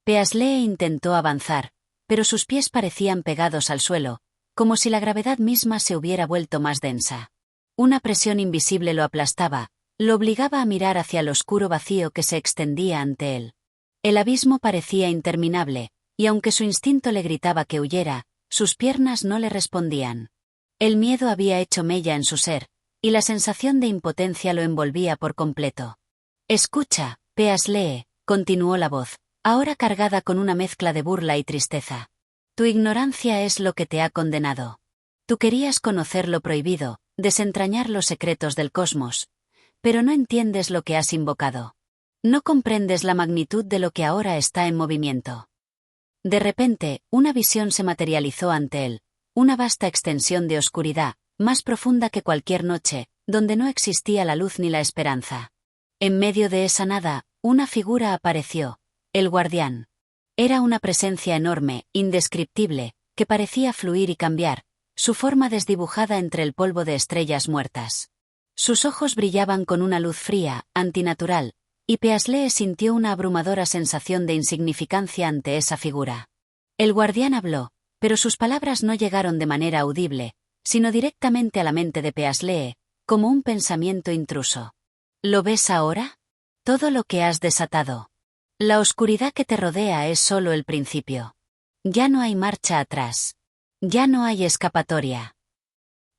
Peaslee intentó avanzar, pero sus pies parecían pegados al suelo, como si la gravedad misma se hubiera vuelto más densa. Una presión invisible lo aplastaba, lo obligaba a mirar hacia el oscuro vacío que se extendía ante él. El abismo parecía interminable, y aunque su instinto le gritaba que huyera, sus piernas no le respondían. El miedo había hecho mella en su ser, y la sensación de impotencia lo envolvía por completo. Escucha, Peaslee, continuó la voz, ahora cargada con una mezcla de burla y tristeza. Tu ignorancia es lo que te ha condenado. Tú querías conocer lo prohibido, desentrañar los secretos del cosmos, pero no entiendes lo que has invocado. No comprendes la magnitud de lo que ahora está en movimiento. De repente, una visión se materializó ante él, una vasta extensión de oscuridad, más profunda que cualquier noche, donde no existía la luz ni la esperanza. En medio de esa nada, una figura apareció, el guardián. Era una presencia enorme, indescriptible, que parecía fluir y cambiar, su forma desdibujada entre el polvo de estrellas muertas. Sus ojos brillaban con una luz fría, antinatural, y Peaslee sintió una abrumadora sensación de insignificancia ante esa figura. El guardián habló, pero sus palabras no llegaron de manera audible, sino directamente a la mente de Peaslee, como un pensamiento intruso. ¿Lo ves ahora? Todo lo que has desatado. La oscuridad que te rodea es solo el principio. Ya no hay marcha atrás. Ya no hay escapatoria.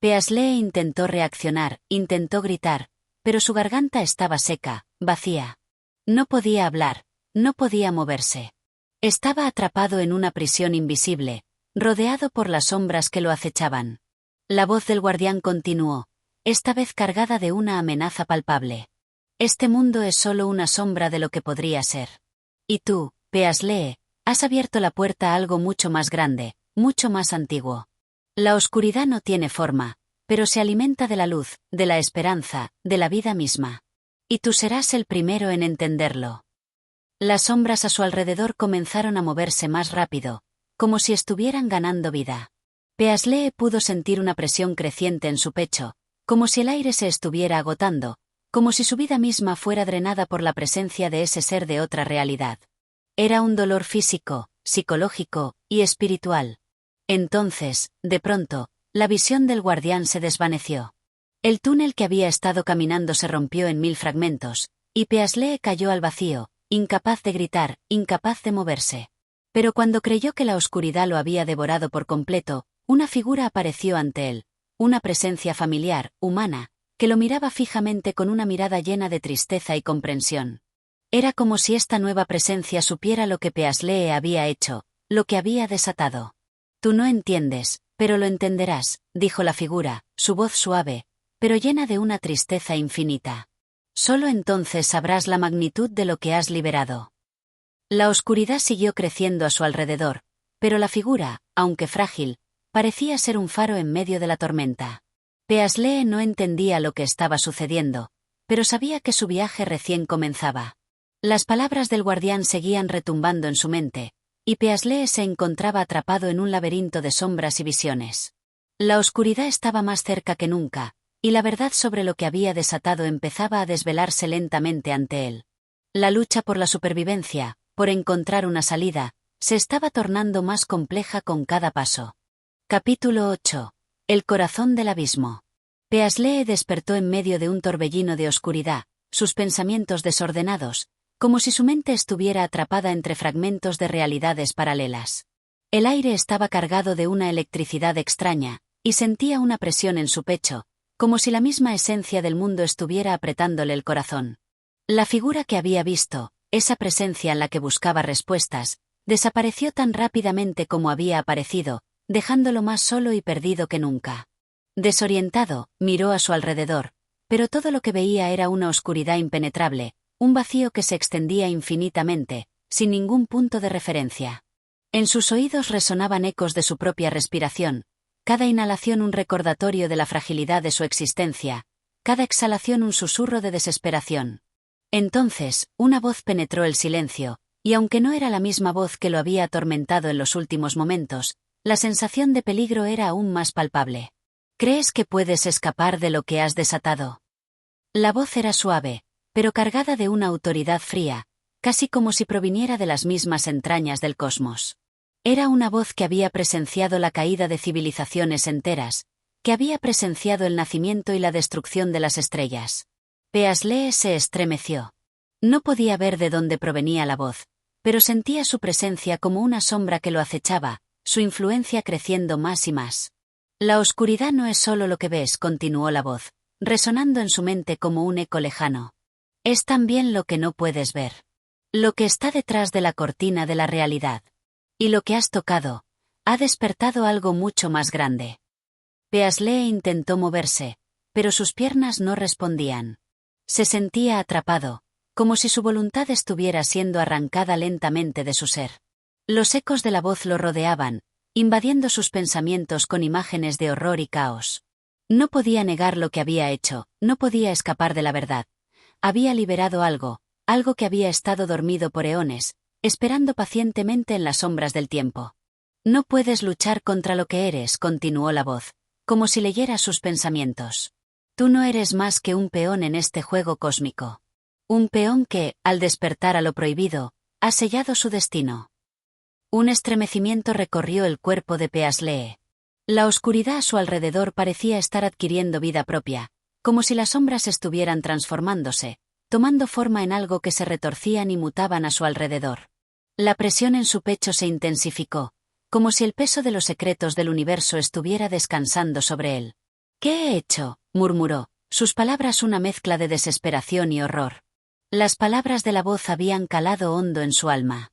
Peaslee intentó reaccionar, intentó gritar, pero su garganta estaba seca, vacía. No podía hablar, no podía moverse. Estaba atrapado en una prisión invisible, rodeado por las sombras que lo acechaban. La voz del guardián continuó, esta vez cargada de una amenaza palpable. Este mundo es solo una sombra de lo que podría ser. Y tú, Peaslee, has abierto la puerta a algo mucho más grande, mucho más antiguo. La oscuridad no tiene forma, pero se alimenta de la luz, de la esperanza, de la vida misma. Y tú serás el primero en entenderlo. Las sombras a su alrededor comenzaron a moverse más rápido, como si estuvieran ganando vida. Peaslee pudo sentir una presión creciente en su pecho, como si el aire se estuviera agotando, como si su vida misma fuera drenada por la presencia de ese ser de otra realidad. Era un dolor físico, psicológico y espiritual. Entonces, de pronto, la visión del guardián se desvaneció. El túnel que había estado caminando se rompió en 1000 fragmentos, y Peaslee cayó al vacío, incapaz de gritar, incapaz de moverse. Pero cuando creyó que la oscuridad lo había devorado por completo, una figura apareció ante él, una presencia familiar, humana, que lo miraba fijamente con una mirada llena de tristeza y comprensión. Era como si esta nueva presencia supiera lo que Peaslee había hecho, lo que había desatado. Tú no entiendes, pero lo entenderás, dijo la figura, su voz suave, pero llena de una tristeza infinita. Solo entonces sabrás la magnitud de lo que has liberado. La oscuridad siguió creciendo a su alrededor, pero la figura, aunque frágil, parecía ser un faro en medio de la tormenta. Peaslee no entendía lo que estaba sucediendo, pero sabía que su viaje recién comenzaba. Las palabras del guardián seguían retumbando en su mente, y Peaslee se encontraba atrapado en un laberinto de sombras y visiones. La oscuridad estaba más cerca que nunca, y la verdad sobre lo que había desatado empezaba a desvelarse lentamente ante él. La lucha por la supervivencia, por encontrar una salida, se estaba tornando más compleja con cada paso. Capítulo 8. El corazón del abismo. Peaslee despertó en medio de un torbellino de oscuridad, sus pensamientos desordenados, como si su mente estuviera atrapada entre fragmentos de realidades paralelas. El aire estaba cargado de una electricidad extraña, y sentía una presión en su pecho, como si la misma esencia del mundo estuviera apretándole el corazón. La figura que había visto, esa presencia en la que buscaba respuestas, desapareció tan rápidamente como había aparecido, dejándolo más solo y perdido que nunca. Desorientado, miró a su alrededor, pero todo lo que veía era una oscuridad impenetrable, un vacío que se extendía infinitamente, sin ningún punto de referencia. En sus oídos resonaban ecos de su propia respiración, cada inhalación un recordatorio de la fragilidad de su existencia, cada exhalación un susurro de desesperación. Entonces, una voz penetró el silencio, y aunque no era la misma voz que lo había atormentado en los últimos momentos, la sensación de peligro era aún más palpable. ¿Crees que puedes escapar de lo que has desatado? La voz era suave, pero cargada de una autoridad fría, casi como si proviniera de las mismas entrañas del cosmos. Era una voz que había presenciado la caída de civilizaciones enteras, que había presenciado el nacimiento y la destrucción de las estrellas. Peaslee se estremeció. No podía ver de dónde provenía la voz, pero sentía su presencia como una sombra que lo acechaba, su influencia creciendo más y más. La oscuridad no es solo lo que ves, continuó la voz, resonando en su mente como un eco lejano. Es también lo que no puedes ver. Lo que está detrás de la cortina de la realidad. Y lo que has tocado, ha despertado algo mucho más grande. Peaslee intentó moverse, pero sus piernas no respondían. Se sentía atrapado, como si su voluntad estuviera siendo arrancada lentamente de su ser. Los ecos de la voz lo rodeaban, invadiendo sus pensamientos con imágenes de horror y caos. No podía negar lo que había hecho, no podía escapar de la verdad. Había liberado algo que había estado dormido por eones, esperando pacientemente en las sombras del tiempo. No puedes luchar contra lo que eres, continuó la voz, como si leyera sus pensamientos. Tú no eres más que un peón en este juego cósmico. Un peón que, al despertar a lo prohibido, ha sellado su destino. Un estremecimiento recorrió el cuerpo de Peaslee. La oscuridad a su alrededor parecía estar adquiriendo vida propia, como si las sombras estuvieran transformándose, tomando forma en algo que se retorcían y mutaban a su alrededor. La presión en su pecho se intensificó, como si el peso de los secretos del universo estuviera descansando sobre él. ¿Qué he hecho?, murmuró, sus palabras una mezcla de desesperación y horror. Las palabras de la voz habían calado hondo en su alma.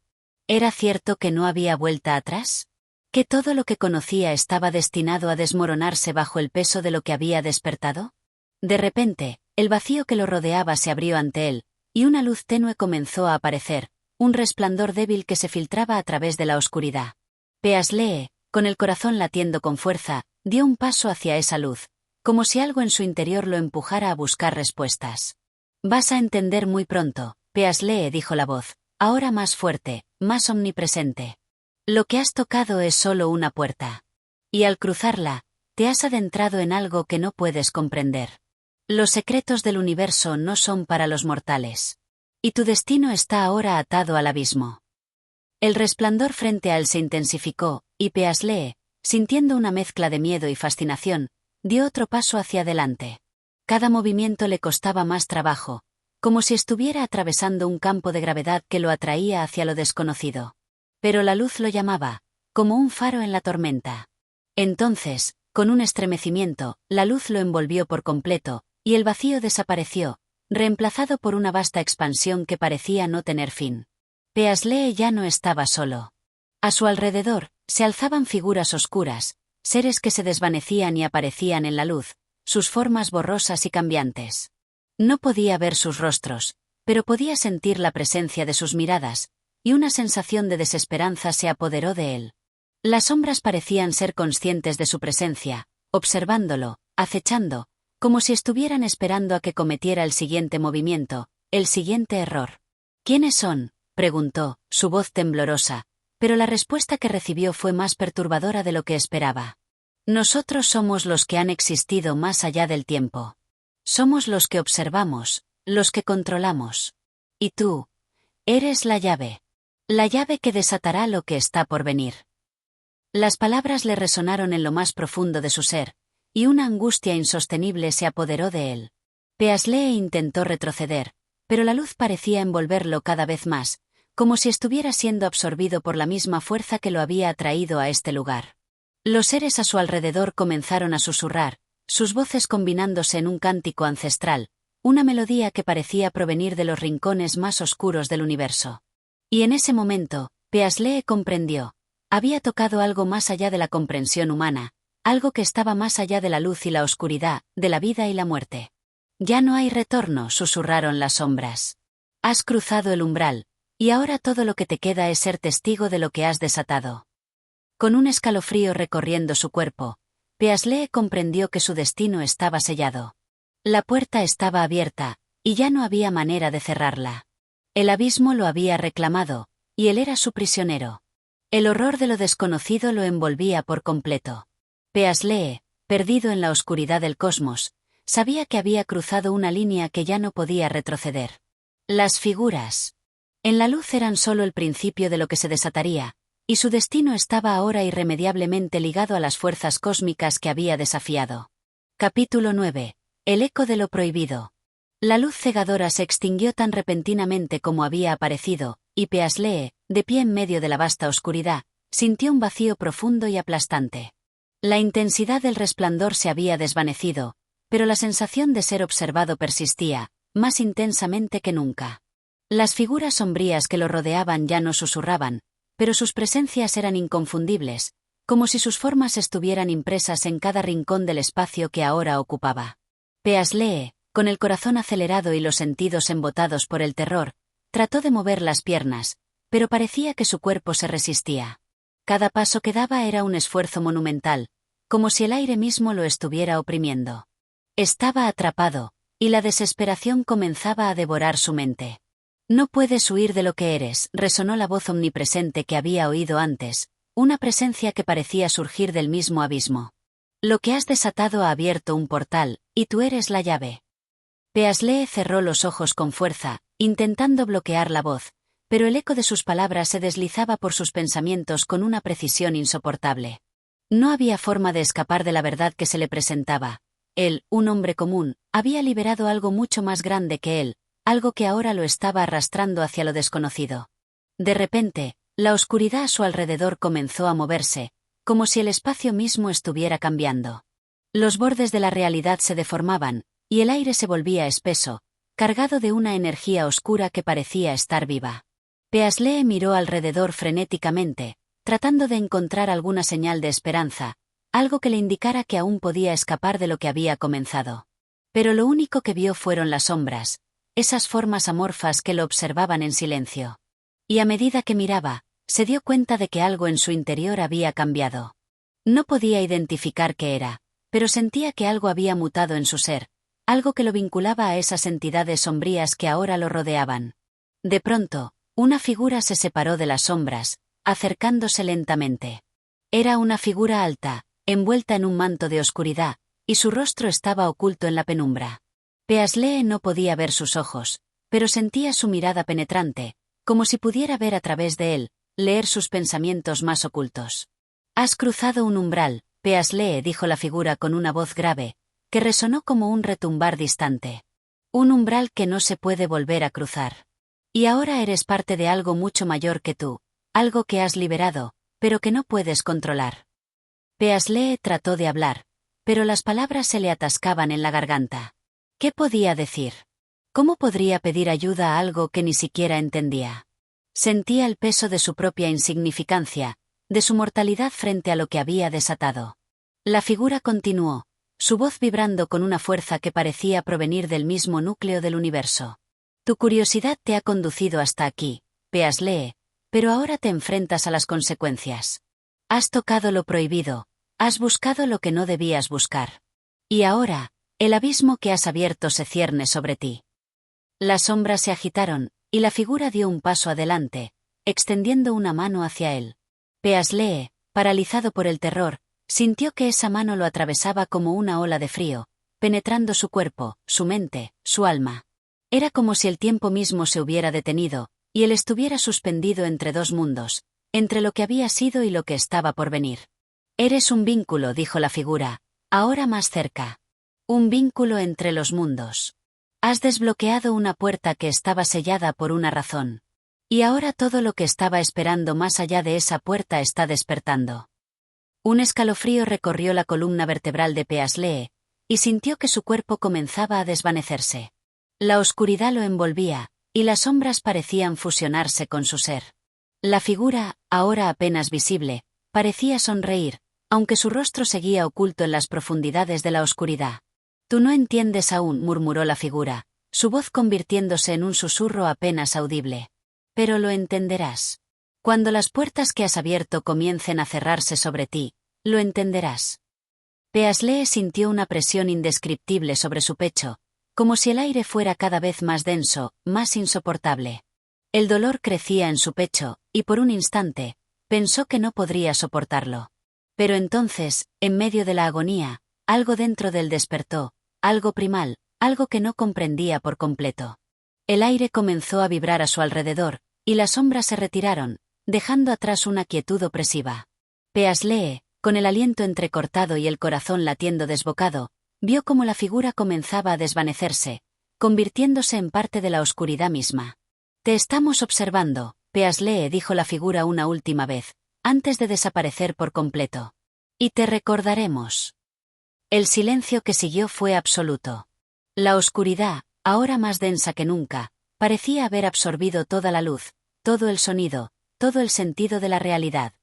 ¿Era cierto que no había vuelta atrás? ¿Que todo lo que conocía estaba destinado a desmoronarse bajo el peso de lo que había despertado? De repente, el vacío que lo rodeaba se abrió ante él, y una luz tenue comenzó a aparecer, un resplandor débil que se filtraba a través de la oscuridad. Peaslee, con el corazón latiendo con fuerza, dio un paso hacia esa luz, como si algo en su interior lo empujara a buscar respuestas. Vas a entender muy pronto, Peaslee, dijo la voz, ahora más fuerte, más omnipresente. Lo que has tocado es solo una puerta. Y al cruzarla, te has adentrado en algo que no puedes comprender. Los secretos del universo no son para los mortales. Y tu destino está ahora atado al abismo. El resplandor frente a él se intensificó, y Peaslee, sintiendo una mezcla de miedo y fascinación, dio otro paso hacia adelante. Cada movimiento le costaba más trabajo, como si estuviera atravesando un campo de gravedad que lo atraía hacia lo desconocido. Pero la luz lo llamaba, como un faro en la tormenta. Entonces, con un estremecimiento, la luz lo envolvió por completo, y el vacío desapareció, reemplazado por una vasta expansión que parecía no tener fin. Peaslee ya no estaba solo. A su alrededor, se alzaban figuras oscuras, seres que se desvanecían y aparecían en la luz, sus formas borrosas y cambiantes. No podía ver sus rostros, pero podía sentir la presencia de sus miradas, y una sensación de desesperanza se apoderó de él. Las sombras parecían ser conscientes de su presencia, observándolo, acechando, como si estuvieran esperando a que cometiera el siguiente movimiento, el siguiente error. ¿Quiénes son?, preguntó, su voz temblorosa, pero la respuesta que recibió fue más perturbadora de lo que esperaba. Nosotros somos los que han existido más allá del tiempo. Somos los que observamos, los que controlamos. Y tú, eres la llave que desatará lo que está por venir. Las palabras le resonaron en lo más profundo de su ser, y una angustia insostenible se apoderó de él. Peaslee intentó retroceder, pero la luz parecía envolverlo cada vez más, como si estuviera siendo absorbido por la misma fuerza que lo había atraído a este lugar. Los seres a su alrededor comenzaron a susurrar, sus voces combinándose en un cántico ancestral, una melodía que parecía provenir de los rincones más oscuros del universo. Y en ese momento, Peaslee comprendió. Había tocado algo más allá de la comprensión humana, algo que estaba más allá de la luz y la oscuridad, de la vida y la muerte. Ya no hay retorno, susurraron las sombras. Has cruzado el umbral, y ahora todo lo que te queda es ser testigo de lo que has desatado. Con un escalofrío recorriendo su cuerpo, Peaslee comprendió que su destino estaba sellado. La puerta estaba abierta, y ya no había manera de cerrarla. El abismo lo había reclamado, y él era su prisionero. El horror de lo desconocido lo envolvía por completo. Peaslee, perdido en la oscuridad del cosmos, sabía que había cruzado una línea que ya no podía retroceder. Las figuras en la luz eran solo el principio de lo que se desataría, y su destino estaba ahora irremediablemente ligado a las fuerzas cósmicas que había desafiado. Capítulo 9. El eco de lo prohibido. La luz cegadora se extinguió tan repentinamente como había aparecido, y Peaslee, de pie en medio de la vasta oscuridad, sintió un vacío profundo y aplastante. La intensidad del resplandor se había desvanecido, pero la sensación de ser observado persistía, más intensamente que nunca. Las figuras sombrías que lo rodeaban ya no susurraban, pero sus presencias eran inconfundibles, como si sus formas estuvieran impresas en cada rincón del espacio que ahora ocupaba. Peaslee, con el corazón acelerado y los sentidos embotados por el terror, trató de mover las piernas, pero parecía que su cuerpo se resistía. Cada paso que daba era un esfuerzo monumental, como si el aire mismo lo estuviera oprimiendo. Estaba atrapado, y la desesperación comenzaba a devorar su mente. No puedes huir de lo que eres, resonó la voz omnipresente que había oído antes, una presencia que parecía surgir del mismo abismo. Lo que has desatado ha abierto un portal, y tú eres la llave. Peaslee cerró los ojos con fuerza, intentando bloquear la voz, pero el eco de sus palabras se deslizaba por sus pensamientos con una precisión insoportable. No había forma de escapar de la verdad que se le presentaba. Él, un hombre común, había liberado algo mucho más grande que él, algo que ahora lo estaba arrastrando hacia lo desconocido. De repente, la oscuridad a su alrededor comenzó a moverse, como si el espacio mismo estuviera cambiando. Los bordes de la realidad se deformaban, y el aire se volvía espeso, cargado de una energía oscura que parecía estar viva. Peaslee miró alrededor frenéticamente, tratando de encontrar alguna señal de esperanza, algo que le indicara que aún podía escapar de lo que había comenzado. Pero lo único que vio fueron las sombras, esas formas amorfas que lo observaban en silencio. Y a medida que miraba, se dio cuenta de que algo en su interior había cambiado. No podía identificar qué era, pero sentía que algo había mutado en su ser, algo que lo vinculaba a esas entidades sombrías que ahora lo rodeaban. De pronto, una figura se separó de las sombras, acercándose lentamente. Era una figura alta, envuelta en un manto de oscuridad, y su rostro estaba oculto en la penumbra. Peaslee no podía ver sus ojos, pero sentía su mirada penetrante, como si pudiera ver a través de él, leer sus pensamientos más ocultos. Has cruzado un umbral, Peaslee, dijo la figura con una voz grave, que resonó como un retumbar distante. Un umbral que no se puede volver a cruzar. Y ahora eres parte de algo mucho mayor que tú, algo que has liberado, pero que no puedes controlar. Peaslee trató de hablar, pero las palabras se le atascaban en la garganta. ¿Qué podía decir? ¿Cómo podría pedir ayuda a algo que ni siquiera entendía? Sentía el peso de su propia insignificancia, de su mortalidad frente a lo que había desatado. La figura continuó, su voz vibrando con una fuerza que parecía provenir del mismo núcleo del universo. Tu curiosidad te ha conducido hasta aquí, Peaslee, pero ahora te enfrentas a las consecuencias. Has tocado lo prohibido, has buscado lo que no debías buscar. Y ahora, el abismo que has abierto se cierne sobre ti. Las sombras se agitaron, y la figura dio un paso adelante, extendiendo una mano hacia él. Peaslee, paralizado por el terror, sintió que esa mano lo atravesaba como una ola de frío, penetrando su cuerpo, su mente, su alma. Era como si el tiempo mismo se hubiera detenido, y él estuviera suspendido entre dos mundos, entre lo que había sido y lo que estaba por venir. Eres un vínculo, dijo la figura, ahora más cerca. Un vínculo entre los mundos. Has desbloqueado una puerta que estaba sellada por una razón. Y ahora todo lo que estaba esperando más allá de esa puerta está despertando. Un escalofrío recorrió la columna vertebral de Peaslee, y sintió que su cuerpo comenzaba a desvanecerse. La oscuridad lo envolvía, y las sombras parecían fusionarse con su ser. La figura, ahora apenas visible, parecía sonreír, aunque su rostro seguía oculto en las profundidades de la oscuridad. «Tú no entiendes aún», murmuró la figura, su voz convirtiéndose en un susurro apenas audible. «Pero lo entenderás. Cuando las puertas que has abierto comiencen a cerrarse sobre ti, lo entenderás». Peaslee sintió una presión indescriptible sobre su pecho, como si el aire fuera cada vez más denso, más insoportable. El dolor crecía en su pecho, y por un instante, pensó que no podría soportarlo. Pero entonces, en medio de la agonía, algo dentro de él despertó, algo primal, algo que no comprendía por completo. El aire comenzó a vibrar a su alrededor, y las sombras se retiraron, dejando atrás una quietud opresiva. Peaslee, con el aliento entrecortado y el corazón latiendo desbocado, vio cómo la figura comenzaba a desvanecerse, convirtiéndose en parte de la oscuridad misma. «Te estamos observando», Peaslee dijo la figura una última vez, antes de desaparecer por completo. «Y te recordaremos». El silencio que siguió fue absoluto. La oscuridad, ahora más densa que nunca, parecía haber absorbido toda la luz, todo el sonido, todo el sentido de la realidad.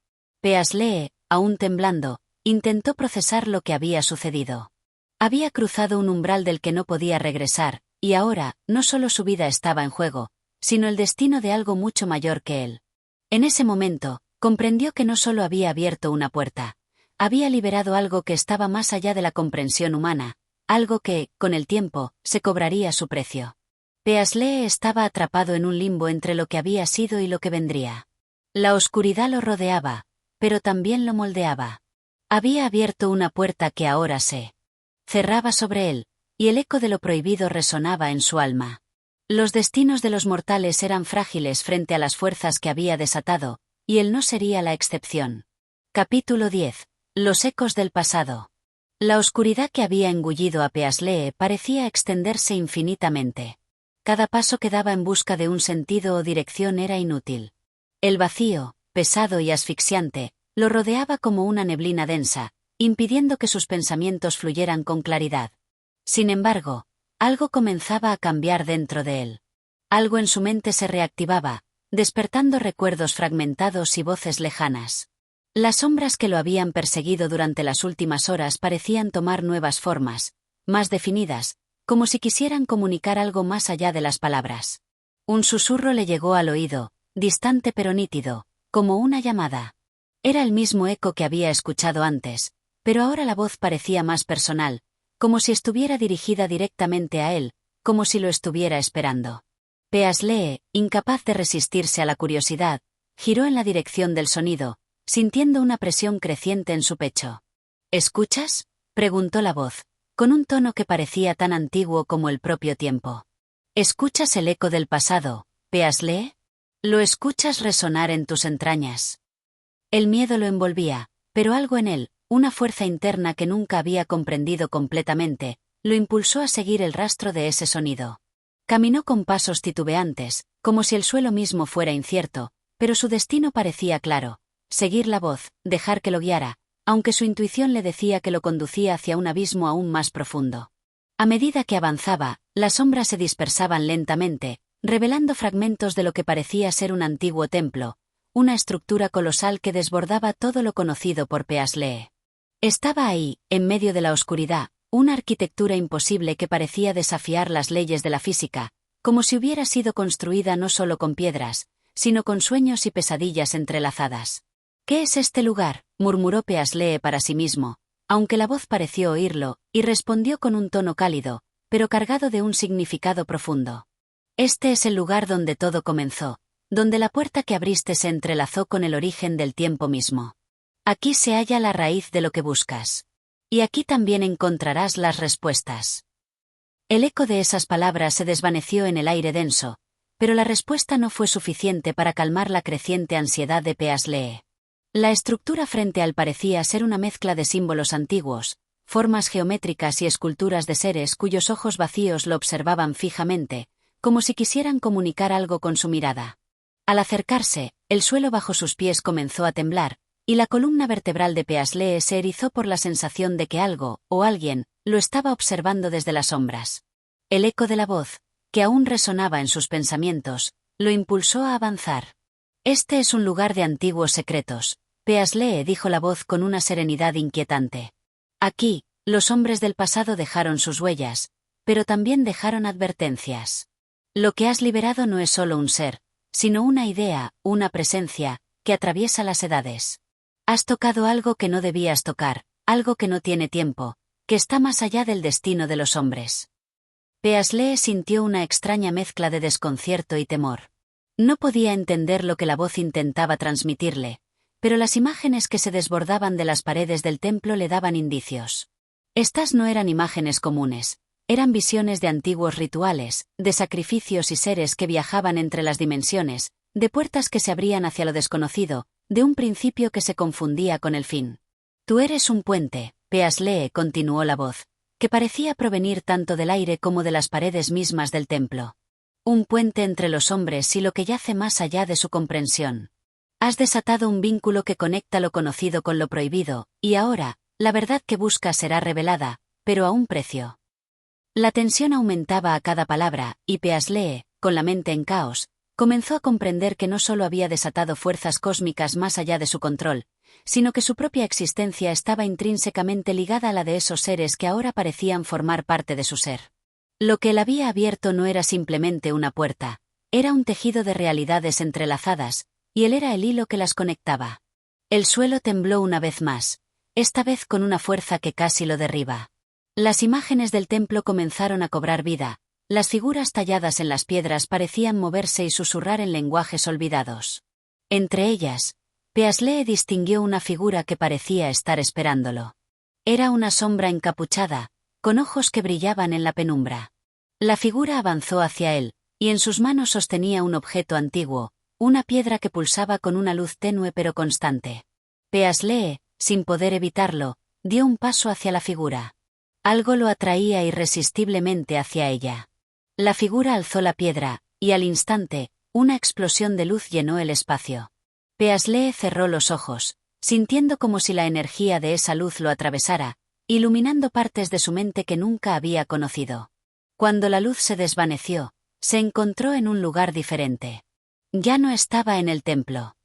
Peaslee, aún temblando, intentó procesar lo que había sucedido. Había cruzado un umbral del que no podía regresar, y ahora, no solo su vida estaba en juego, sino el destino de algo mucho mayor que él. En ese momento, comprendió que no solo había abierto una puerta, había liberado algo que estaba más allá de la comprensión humana, algo que, con el tiempo, se cobraría su precio. Peaslee estaba atrapado en un limbo entre lo que había sido y lo que vendría. La oscuridad lo rodeaba, pero también lo moldeaba. Había abierto una puerta que ahora se cerraba sobre él, y el eco de lo prohibido resonaba en su alma. Los destinos de los mortales eran frágiles frente a las fuerzas que había desatado, y él no sería la excepción. Capítulo 10. Los ecos del pasado. La oscuridad que había engullido a Peaslee parecía extenderse infinitamente. Cada paso que daba en busca de un sentido o dirección era inútil. El vacío, pesado y asfixiante, lo rodeaba como una neblina densa, impidiendo que sus pensamientos fluyeran con claridad. Sin embargo, algo comenzaba a cambiar dentro de él. Algo en su mente se reactivaba, despertando recuerdos fragmentados y voces lejanas. Las sombras que lo habían perseguido durante las últimas horas parecían tomar nuevas formas, más definidas, como si quisieran comunicar algo más allá de las palabras. Un susurro le llegó al oído, distante pero nítido, como una llamada. Era el mismo eco que había escuchado antes, pero ahora la voz parecía más personal, como si estuviera dirigida directamente a él, como si lo estuviera esperando. Peaslee, incapaz de resistirse a la curiosidad, giró en la dirección del sonido, sintiendo una presión creciente en su pecho. «¿Escuchas?», preguntó la voz, con un tono que parecía tan antiguo como el propio tiempo. «¿Escuchas el eco del pasado, Peaslee? ¿Lo escuchas resonar en tus entrañas?». El miedo lo envolvía, pero algo en él, una fuerza interna que nunca había comprendido completamente, lo impulsó a seguir el rastro de ese sonido. Caminó con pasos titubeantes, como si el suelo mismo fuera incierto, pero su destino parecía claro: seguir la voz, dejar que lo guiara, aunque su intuición le decía que lo conducía hacia un abismo aún más profundo. A medida que avanzaba, las sombras se dispersaban lentamente, revelando fragmentos de lo que parecía ser un antiguo templo, una estructura colosal que desbordaba todo lo conocido por Peaslee. Estaba ahí, en medio de la oscuridad, una arquitectura imposible que parecía desafiar las leyes de la física, como si hubiera sido construida no solo con piedras, sino con sueños y pesadillas entrelazadas. «¿Qué es este lugar?», murmuró Peaslee para sí mismo, aunque la voz pareció oírlo, y respondió con un tono cálido, pero cargado de un significado profundo. «Este es el lugar donde todo comenzó, donde la puerta que abriste se entrelazó con el origen del tiempo mismo. Aquí se halla la raíz de lo que buscas. Y aquí también encontrarás las respuestas». El eco de esas palabras se desvaneció en el aire denso, pero la respuesta no fue suficiente para calmar la creciente ansiedad de Peaslee. La estructura frente a él parecía ser una mezcla de símbolos antiguos, formas geométricas y esculturas de seres cuyos ojos vacíos lo observaban fijamente, como si quisieran comunicar algo con su mirada. Al acercarse, el suelo bajo sus pies comenzó a temblar, y la columna vertebral de Peaslee se erizó por la sensación de que algo, o alguien, lo estaba observando desde las sombras. El eco de la voz, que aún resonaba en sus pensamientos, lo impulsó a avanzar. Este es un lugar de antiguos secretos, Peaslee, dijo la voz con una serenidad inquietante. Aquí, los hombres del pasado dejaron sus huellas, pero también dejaron advertencias. Lo que has liberado no es solo un ser, sino una idea, una presencia, que atraviesa las edades. Has tocado algo que no debías tocar, algo que no tiene tiempo, que está más allá del destino de los hombres. Peaslee sintió una extraña mezcla de desconcierto y temor. No podía entender lo que la voz intentaba transmitirle, pero las imágenes que se desbordaban de las paredes del templo le daban indicios. Estas no eran imágenes comunes, eran visiones de antiguos rituales, de sacrificios y seres que viajaban entre las dimensiones, de puertas que se abrían hacia lo desconocido, de un principio que se confundía con el fin. Tú eres un puente, Peaslee, continuó la voz, que parecía provenir tanto del aire como de las paredes mismas del templo. Un puente entre los hombres y lo que yace más allá de su comprensión. Has desatado un vínculo que conecta lo conocido con lo prohibido, y ahora, la verdad que buscas será revelada, pero a un precio. La tensión aumentaba a cada palabra, y Peaslee, con la mente en caos, comenzó a comprender que no solo había desatado fuerzas cósmicas más allá de su control, sino que su propia existencia estaba intrínsecamente ligada a la de esos seres que ahora parecían formar parte de su ser. Lo que él había abierto no era simplemente una puerta, era un tejido de realidades entrelazadas, y él era el hilo que las conectaba. El suelo tembló una vez más, esta vez con una fuerza que casi lo derriba. Las imágenes del templo comenzaron a cobrar vida, las figuras talladas en las piedras parecían moverse y susurrar en lenguajes olvidados. Entre ellas, Peaslee distinguió una figura que parecía estar esperándolo. Era una sombra encapuchada, con ojos que brillaban en la penumbra. La figura avanzó hacia él, y en sus manos sostenía un objeto antiguo, una piedra que pulsaba con una luz tenue pero constante. Peaslee, sin poder evitarlo, dio un paso hacia la figura. Algo lo atraía irresistiblemente hacia ella. La figura alzó la piedra, y al instante, una explosión de luz llenó el espacio. Peaslee cerró los ojos, sintiendo como si la energía de esa luz lo atravesara, iluminando partes de su mente que nunca había conocido. Cuando la luz se desvaneció, se encontró en un lugar diferente. Ya no estaba en el templo.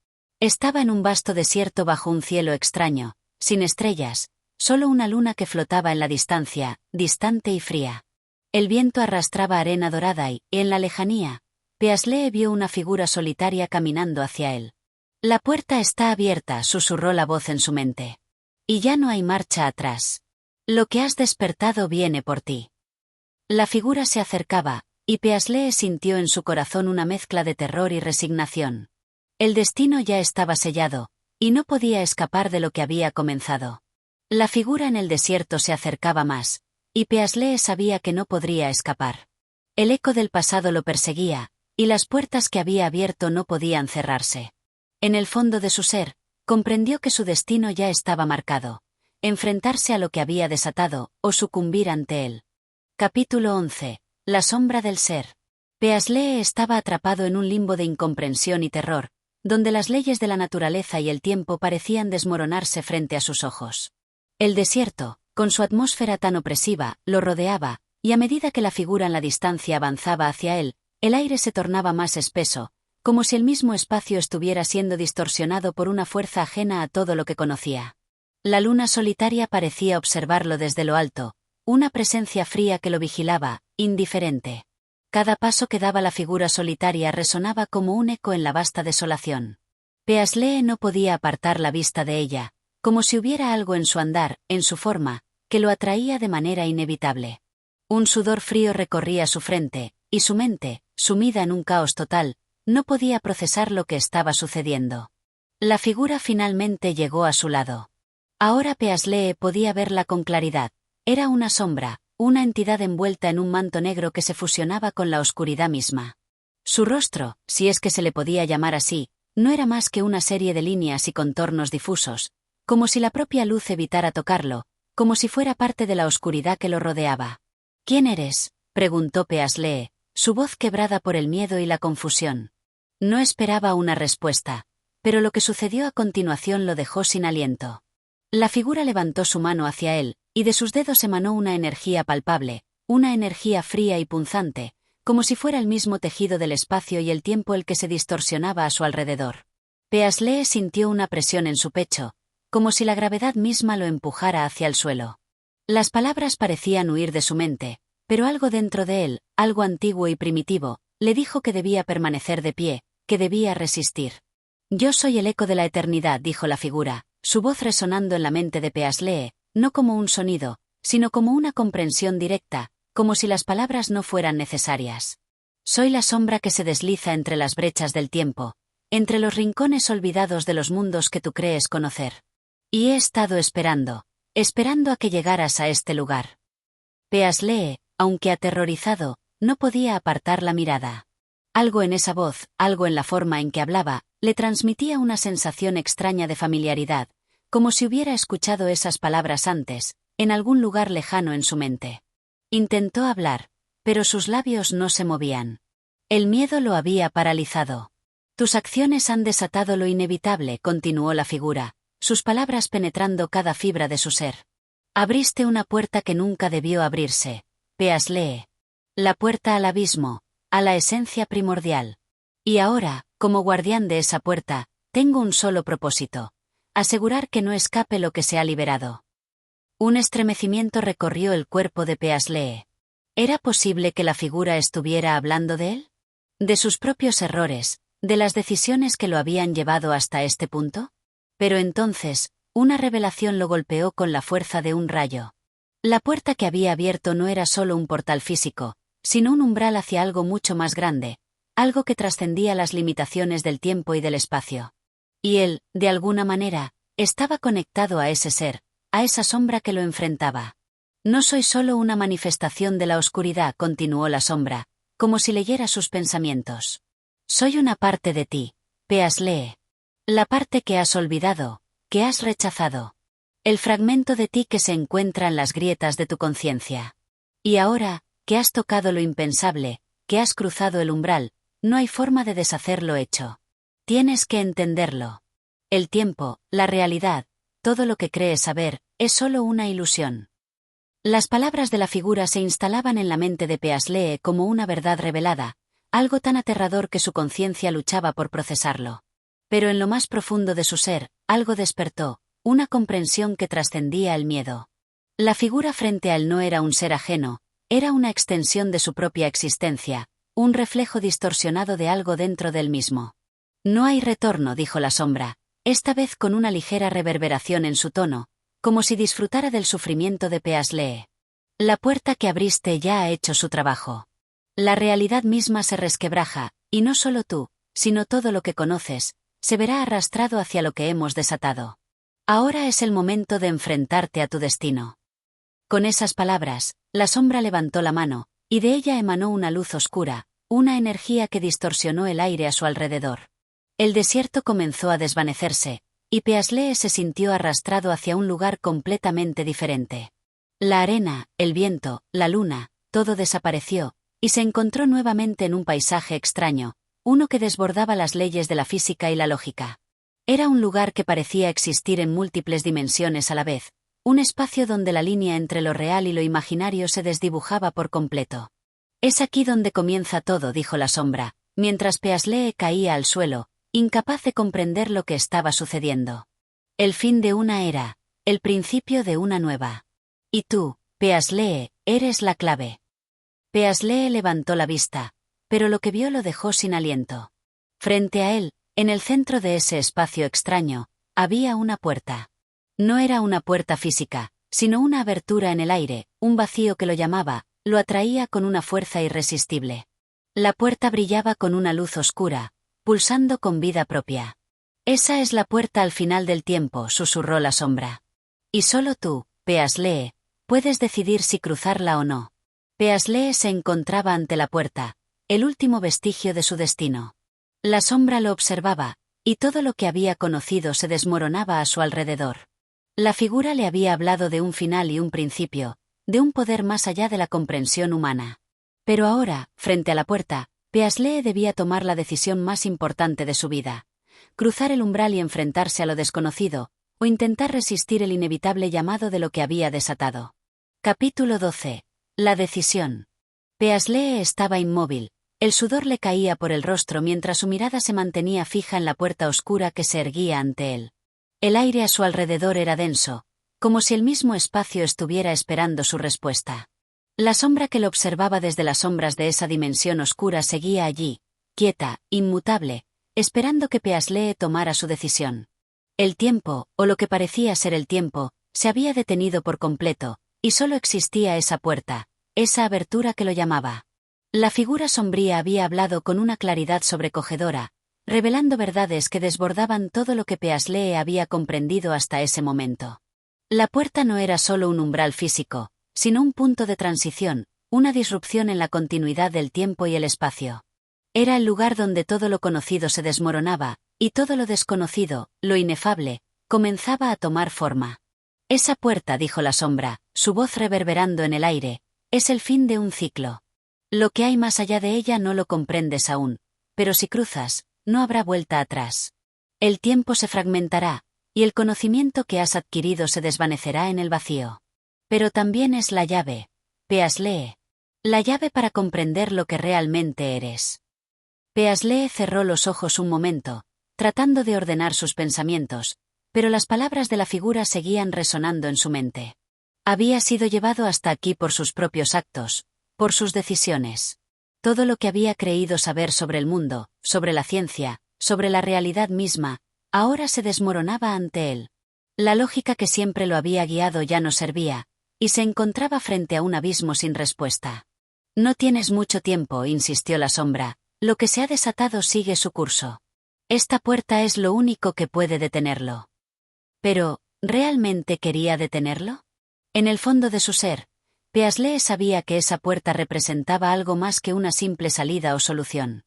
Estaba en un vasto desierto bajo un cielo extraño, sin estrellas, solo una luna que flotaba en la distancia, distante y fría. El viento arrastraba arena dorada y, en la lejanía, Peaslee vio una figura solitaria caminando hacia él. La puerta está abierta, susurró la voz en su mente. Y ya no hay marcha atrás. Lo que has despertado viene por ti. La figura se acercaba, y Peaslee sintió en su corazón una mezcla de terror y resignación. El destino ya estaba sellado, y no podía escapar de lo que había comenzado. La figura en el desierto se acercaba más, y Peaslee sabía que no podría escapar. El eco del pasado lo perseguía, y las puertas que había abierto no podían cerrarse. En el fondo de su ser, comprendió que su destino ya estaba marcado, enfrentarse a lo que había desatado, o sucumbir ante él. Capítulo 11. La sombra del ser. Peaslee estaba atrapado en un limbo de incomprensión y terror, donde las leyes de la naturaleza y el tiempo parecían desmoronarse frente a sus ojos. El desierto, con su atmósfera tan opresiva, lo rodeaba, y a medida que la figura en la distancia avanzaba hacia él, el aire se tornaba más espeso, como si el mismo espacio estuviera siendo distorsionado por una fuerza ajena a todo lo que conocía. La luna solitaria parecía observarlo desde lo alto, una presencia fría que lo vigilaba, indiferente. Cada paso que daba la figura solitaria resonaba como un eco en la vasta desolación. Peaslee no podía apartar la vista de ella, como si hubiera algo en su andar, en su forma, que lo atraía de manera inevitable. Un sudor frío recorría su frente, y su mente, sumida en un caos total, no podía procesar lo que estaba sucediendo. La figura finalmente llegó a su lado. Ahora Peaslee podía verla con claridad. Era una sombra, una entidad envuelta en un manto negro que se fusionaba con la oscuridad misma. Su rostro, si es que se le podía llamar así, no era más que una serie de líneas y contornos difusos, como si la propia luz evitara tocarlo, como si fuera parte de la oscuridad que lo rodeaba. ¿Quién eres?, preguntó Peaslee, su voz quebrada por el miedo y la confusión. No esperaba una respuesta, pero lo que sucedió a continuación lo dejó sin aliento. La figura levantó su mano hacia él, y de sus dedos emanó una energía palpable, una energía fría y punzante, como si fuera el mismo tejido del espacio y el tiempo el que se distorsionaba a su alrededor. Peaslee sintió una presión en su pecho, como si la gravedad misma lo empujara hacia el suelo. Las palabras parecían huir de su mente, pero algo dentro de él, algo antiguo y primitivo, le dijo que debía permanecer de pie, que debía resistir. Yo soy el eco de la eternidad, dijo la figura, su voz resonando en la mente de Peaslee, no como un sonido, sino como una comprensión directa, como si las palabras no fueran necesarias. Soy la sombra que se desliza entre las brechas del tiempo, entre los rincones olvidados de los mundos que tú crees conocer. Y he estado esperando a que llegaras a este lugar. Peaslee, aunque aterrorizado, no podía apartar la mirada. Algo en esa voz, algo en la forma en que hablaba, le transmitía una sensación extraña de familiaridad, como si hubiera escuchado esas palabras antes, en algún lugar lejano en su mente. Intentó hablar, pero sus labios no se movían. El miedo lo había paralizado. Tus acciones han desatado lo inevitable, continuó la figura, sus palabras penetrando cada fibra de su ser. Abriste una puerta que nunca debió abrirse, Peaslee. La puerta al abismo, a la esencia primordial. Y ahora, como guardián de esa puerta, tengo un solo propósito: asegurar que no escape lo que se ha liberado. Un estremecimiento recorrió el cuerpo de Peaslee. ¿Era posible que la figura estuviera hablando de él? ¿De sus propios errores, de las decisiones que lo habían llevado hasta este punto? Pero entonces, una revelación lo golpeó con la fuerza de un rayo. La puerta que había abierto no era solo un portal físico, sino un umbral hacia algo mucho más grande, algo que trascendía las limitaciones del tiempo y del espacio. Y él, de alguna manera, estaba conectado a ese ser, a esa sombra que lo enfrentaba. No soy solo una manifestación de la oscuridad, continuó la sombra, como si leyera sus pensamientos. Soy una parte de ti, Peaslee. La parte que has olvidado, que has rechazado. El fragmento de ti que se encuentra en las grietas de tu conciencia. Y ahora, que has tocado lo impensable, que has cruzado el umbral, no hay forma de deshacer lo hecho. Tienes que entenderlo. El tiempo, la realidad, todo lo que crees saber, es solo una ilusión. Las palabras de la figura se instalaban en la mente de Peaslee como una verdad revelada, algo tan aterrador que su conciencia luchaba por procesarlo. Pero en lo más profundo de su ser, algo despertó, una comprensión que trascendía el miedo. La figura frente a él no era un ser ajeno, era una extensión de su propia existencia, un reflejo distorsionado de algo dentro del mismo. No hay retorno, dijo la sombra, esta vez con una ligera reverberación en su tono, como si disfrutara del sufrimiento de Peaslee. La puerta que abriste ya ha hecho su trabajo. La realidad misma se resquebraja, y no solo tú, sino todo lo que conoces, se verá arrastrado hacia lo que hemos desatado. Ahora es el momento de enfrentarte a tu destino. Con esas palabras, la sombra levantó la mano, y de ella emanó una luz oscura, una energía que distorsionó el aire a su alrededor. El desierto comenzó a desvanecerse, y Peaslee se sintió arrastrado hacia un lugar completamente diferente. La arena, el viento, la luna, todo desapareció, y se encontró nuevamente en un paisaje extraño, uno que desbordaba las leyes de la física y la lógica. Era un lugar que parecía existir en múltiples dimensiones a la vez, un espacio donde la línea entre lo real y lo imaginario se desdibujaba por completo. Es aquí donde comienza todo, dijo la sombra, mientras Peaslee caía al suelo, incapaz de comprender lo que estaba sucediendo. El fin de una era, el principio de una nueva. Y tú, Peaslee, eres la clave. Peaslee levantó la vista, pero lo que vio lo dejó sin aliento. Frente a él, en el centro de ese espacio extraño, había una puerta. No era una puerta física, sino una abertura en el aire, un vacío que lo llamaba, lo atraía con una fuerza irresistible. La puerta brillaba con una luz oscura, pulsando con vida propia. Esa es la puerta al final del tiempo, susurró la sombra. Y solo tú, Peaslee, puedes decidir si cruzarla o no. Peaslee se encontraba ante la puerta, el último vestigio de su destino. La sombra lo observaba, y todo lo que había conocido se desmoronaba a su alrededor. La figura le había hablado de un final y un principio, de un poder más allá de la comprensión humana. Pero ahora, frente a la puerta, Peaslee debía tomar la decisión más importante de su vida: cruzar el umbral y enfrentarse a lo desconocido, o intentar resistir el inevitable llamado de lo que había desatado. Capítulo 12. La decisión. Peaslee estaba inmóvil, El sudor le caía por el rostro mientras su mirada se mantenía fija en la puerta oscura que se erguía ante él. El aire a su alrededor era denso, como si el mismo espacio estuviera esperando su respuesta. La sombra que lo observaba desde las sombras de esa dimensión oscura seguía allí, quieta, inmutable, esperando que Peaslee tomara su decisión. El tiempo, o lo que parecía ser el tiempo, se había detenido por completo, y solo existía esa puerta, esa abertura que lo llamaba. La figura sombría había hablado con una claridad sobrecogedora, revelando verdades que desbordaban todo lo que Peaslee había comprendido hasta ese momento. La puerta no era solo un umbral físico, sino un punto de transición, una disrupción en la continuidad del tiempo y el espacio. Era el lugar donde todo lo conocido se desmoronaba, y todo lo desconocido, lo inefable, comenzaba a tomar forma. Esa puerta, dijo la sombra, su voz reverberando en el aire, es el fin de un ciclo. Lo que hay más allá de ella no lo comprendes aún, pero si cruzas, no habrá vuelta atrás. El tiempo se fragmentará, y el conocimiento que has adquirido se desvanecerá en el vacío. Pero también es la llave, Peaslee. La llave para comprender lo que realmente eres. Peaslee cerró los ojos un momento, tratando de ordenar sus pensamientos, pero las palabras de la figura seguían resonando en su mente. Había sido llevado hasta aquí por sus propios actos, por sus decisiones. Todo lo que había creído saber sobre el mundo, sobre la ciencia, sobre la realidad misma, ahora se desmoronaba ante él. La lógica que siempre lo había guiado ya no servía, y se encontraba frente a un abismo sin respuesta. No tienes mucho tiempo, insistió la sombra, lo que se ha desatado sigue su curso. Esta puerta es lo único que puede detenerlo. Pero, ¿realmente quería detenerlo? En el fondo de su ser, Peaslee sabía que esa puerta representaba algo más que una simple salida o solución.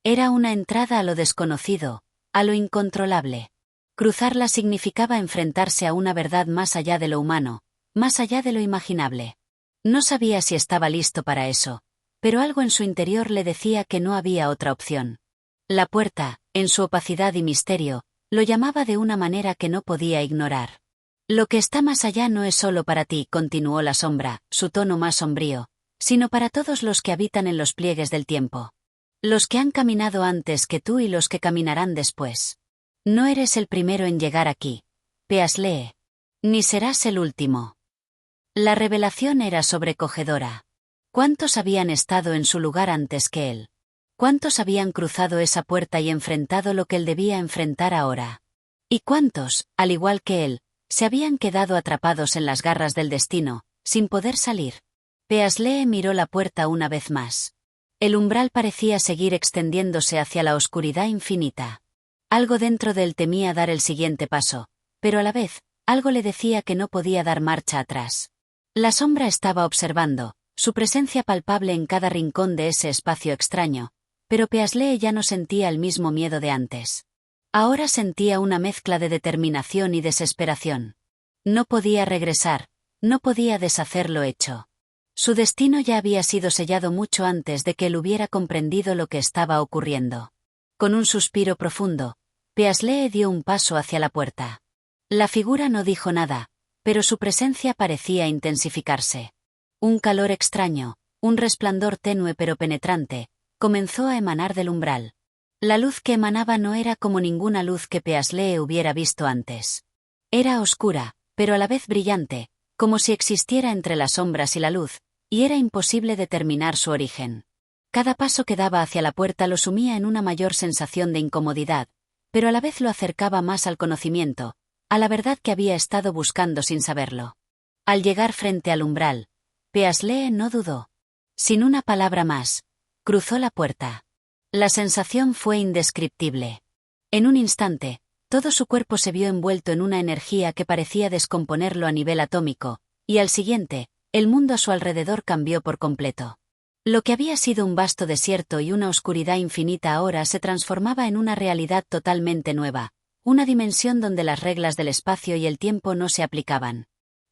Era una entrada a lo desconocido, a lo incontrolable. Cruzarla significaba enfrentarse a una verdad más allá de lo humano, más allá de lo imaginable. No sabía si estaba listo para eso, pero algo en su interior le decía que no había otra opción. La puerta, en su opacidad y misterio, lo llamaba de una manera que no podía ignorar. Lo que está más allá no es solo para ti, continuó la sombra, su tono más sombrío, sino para todos los que habitan en los pliegues del tiempo. Los que han caminado antes que tú y los que caminarán después. No eres el primero en llegar aquí, Peaslee. Ni serás el último. La revelación era sobrecogedora. ¿Cuántos habían estado en su lugar antes que él? ¿Cuántos habían cruzado esa puerta y enfrentado lo que él debía enfrentar ahora? ¿Y cuántos, al igual que él, se habían quedado atrapados en las garras del destino, sin poder salir? Peaslee miró la puerta una vez más. El umbral parecía seguir extendiéndose hacia la oscuridad infinita. Algo dentro de él temía dar el siguiente paso, pero a la vez, algo le decía que no podía dar marcha atrás. La sombra estaba observando, su presencia palpable en cada rincón de ese espacio extraño, pero Peaslee ya no sentía el mismo miedo de antes. Ahora sentía una mezcla de determinación y desesperación. No podía regresar, no podía deshacer lo hecho. Su destino ya había sido sellado mucho antes de que él hubiera comprendido lo que estaba ocurriendo. Con un suspiro profundo, Peaslee dio un paso hacia la puerta. La figura no dijo nada, pero su presencia parecía intensificarse. Un calor extraño, un resplandor tenue pero penetrante, comenzó a emanar del umbral. La luz que emanaba no era como ninguna luz que Peaslee hubiera visto antes. Era oscura, pero a la vez brillante, como si existiera entre las sombras y la luz, y era imposible determinar su origen. Cada paso que daba hacia la puerta lo sumía en una mayor sensación de incomodidad, pero a la vez lo acercaba más al conocimiento, a la verdad que había estado buscando sin saberlo. Al llegar frente al umbral, Peaslee no dudó. Sin una palabra más, cruzó la puerta. La sensación fue indescriptible. En un instante, todo su cuerpo se vio envuelto en una energía que parecía descomponerlo a nivel atómico, y al siguiente, el mundo a su alrededor cambió por completo. Lo que había sido un vasto desierto y una oscuridad infinita ahora se transformaba en una realidad totalmente nueva, una dimensión donde las reglas del espacio y el tiempo no se aplicaban.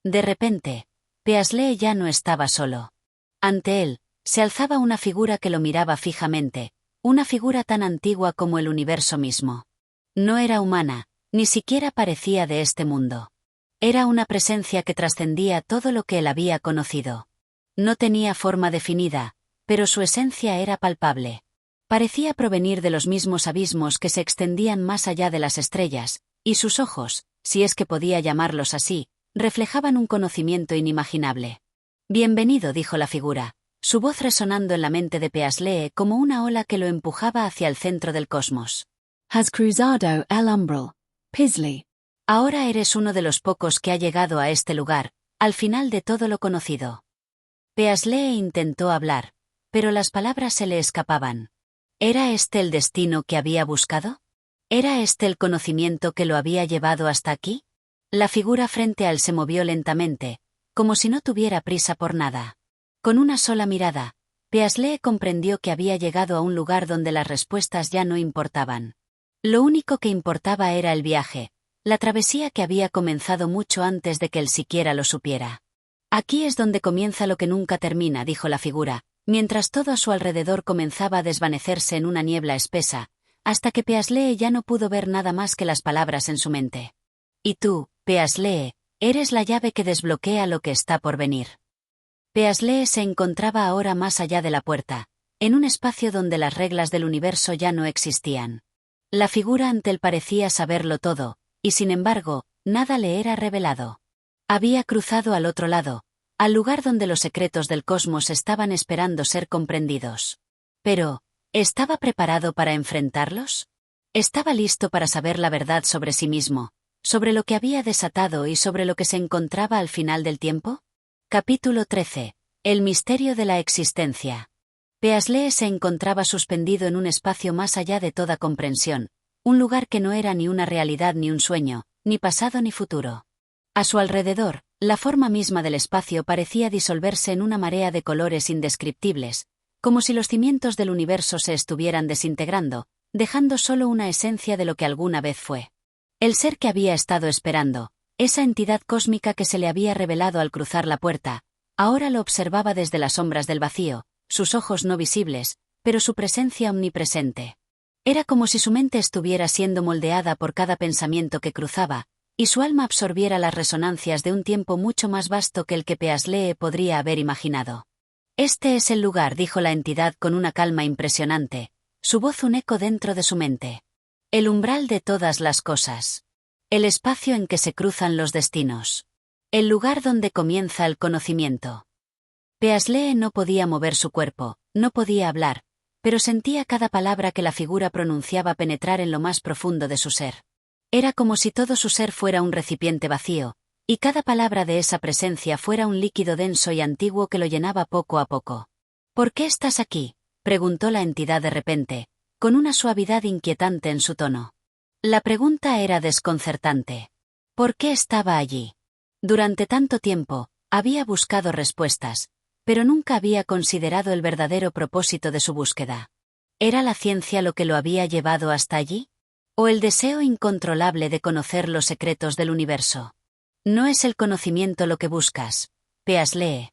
De repente, Peaslee ya no estaba solo. Ante él, se alzaba una figura que lo miraba fijamente, una figura tan antigua como el universo mismo. No era humana, ni siquiera parecía de este mundo. Era una presencia que trascendía todo lo que él había conocido. No tenía forma definida, pero su esencia era palpable. Parecía provenir de los mismos abismos que se extendían más allá de las estrellas, y sus ojos, si es que podía llamarlos así, reflejaban un conocimiento inimaginable. Bienvenido, dijo la figura, su voz resonando en la mente de Peaslee como una ola que lo empujaba hacia el centro del cosmos. Has cruzado el umbral, Peaslee. Ahora eres uno de los pocos que ha llegado a este lugar, al final de todo lo conocido. Peaslee intentó hablar, pero las palabras se le escapaban. ¿Era este el destino que había buscado? ¿Era este el conocimiento que lo había llevado hasta aquí? La figura frente a él se movió lentamente, como si no tuviera prisa por nada. Con una sola mirada, Peaslee comprendió que había llegado a un lugar donde las respuestas ya no importaban. Lo único que importaba era el viaje, la travesía que había comenzado mucho antes de que él siquiera lo supiera. Aquí es donde comienza lo que nunca termina, dijo la figura, mientras todo a su alrededor comenzaba a desvanecerse en una niebla espesa, hasta que Peaslee ya no pudo ver nada más que las palabras en su mente. Y tú, Peaslee, eres la llave que desbloquea lo que está por venir. Peaslee se encontraba ahora más allá de la puerta, en un espacio donde las reglas del universo ya no existían. La figura ante él parecía saberlo todo, y sin embargo, nada le era revelado. Había cruzado al otro lado, al lugar donde los secretos del cosmos estaban esperando ser comprendidos. Pero, ¿estaba preparado para enfrentarlos? ¿Estaba listo para saber la verdad sobre sí mismo, sobre lo que había desatado y sobre lo que se encontraba al final del tiempo? Capítulo 13. El misterio de la existencia. Peaslee se encontraba suspendido en un espacio más allá de toda comprensión, un lugar que no era ni una realidad ni un sueño, ni pasado ni futuro. A su alrededor, la forma misma del espacio parecía disolverse en una marea de colores indescriptibles, como si los cimientos del universo se estuvieran desintegrando, dejando solo una esencia de lo que alguna vez fue. El ser que había estado esperando, esa entidad cósmica que se le había revelado al cruzar la puerta, ahora lo observaba desde las sombras del vacío, sus ojos no visibles, pero su presencia omnipresente. Era como si su mente estuviera siendo moldeada por cada pensamiento que cruzaba, y su alma absorbiera las resonancias de un tiempo mucho más vasto que el que Peaslee podría haber imaginado. Este es el lugar, dijo la entidad con una calma impresionante, su voz un eco dentro de su mente. El umbral de todas las cosas. El espacio en que se cruzan los destinos. El lugar donde comienza el conocimiento. Peaslee no podía mover su cuerpo, no podía hablar, pero sentía cada palabra que la figura pronunciaba penetrar en lo más profundo de su ser. Era como si todo su ser fuera un recipiente vacío, y cada palabra de esa presencia fuera un líquido denso y antiguo que lo llenaba poco a poco. ¿Por qué estás aquí?, preguntó la entidad de repente, con una suavidad inquietante en su tono. La pregunta era desconcertante. ¿Por qué estaba allí? Durante tanto tiempo, había buscado respuestas, pero nunca había considerado el verdadero propósito de su búsqueda. ¿Era la ciencia lo que lo había llevado hasta allí? ¿O el deseo incontrolable de conocer los secretos del universo? No es el conocimiento lo que buscas, Peaslee.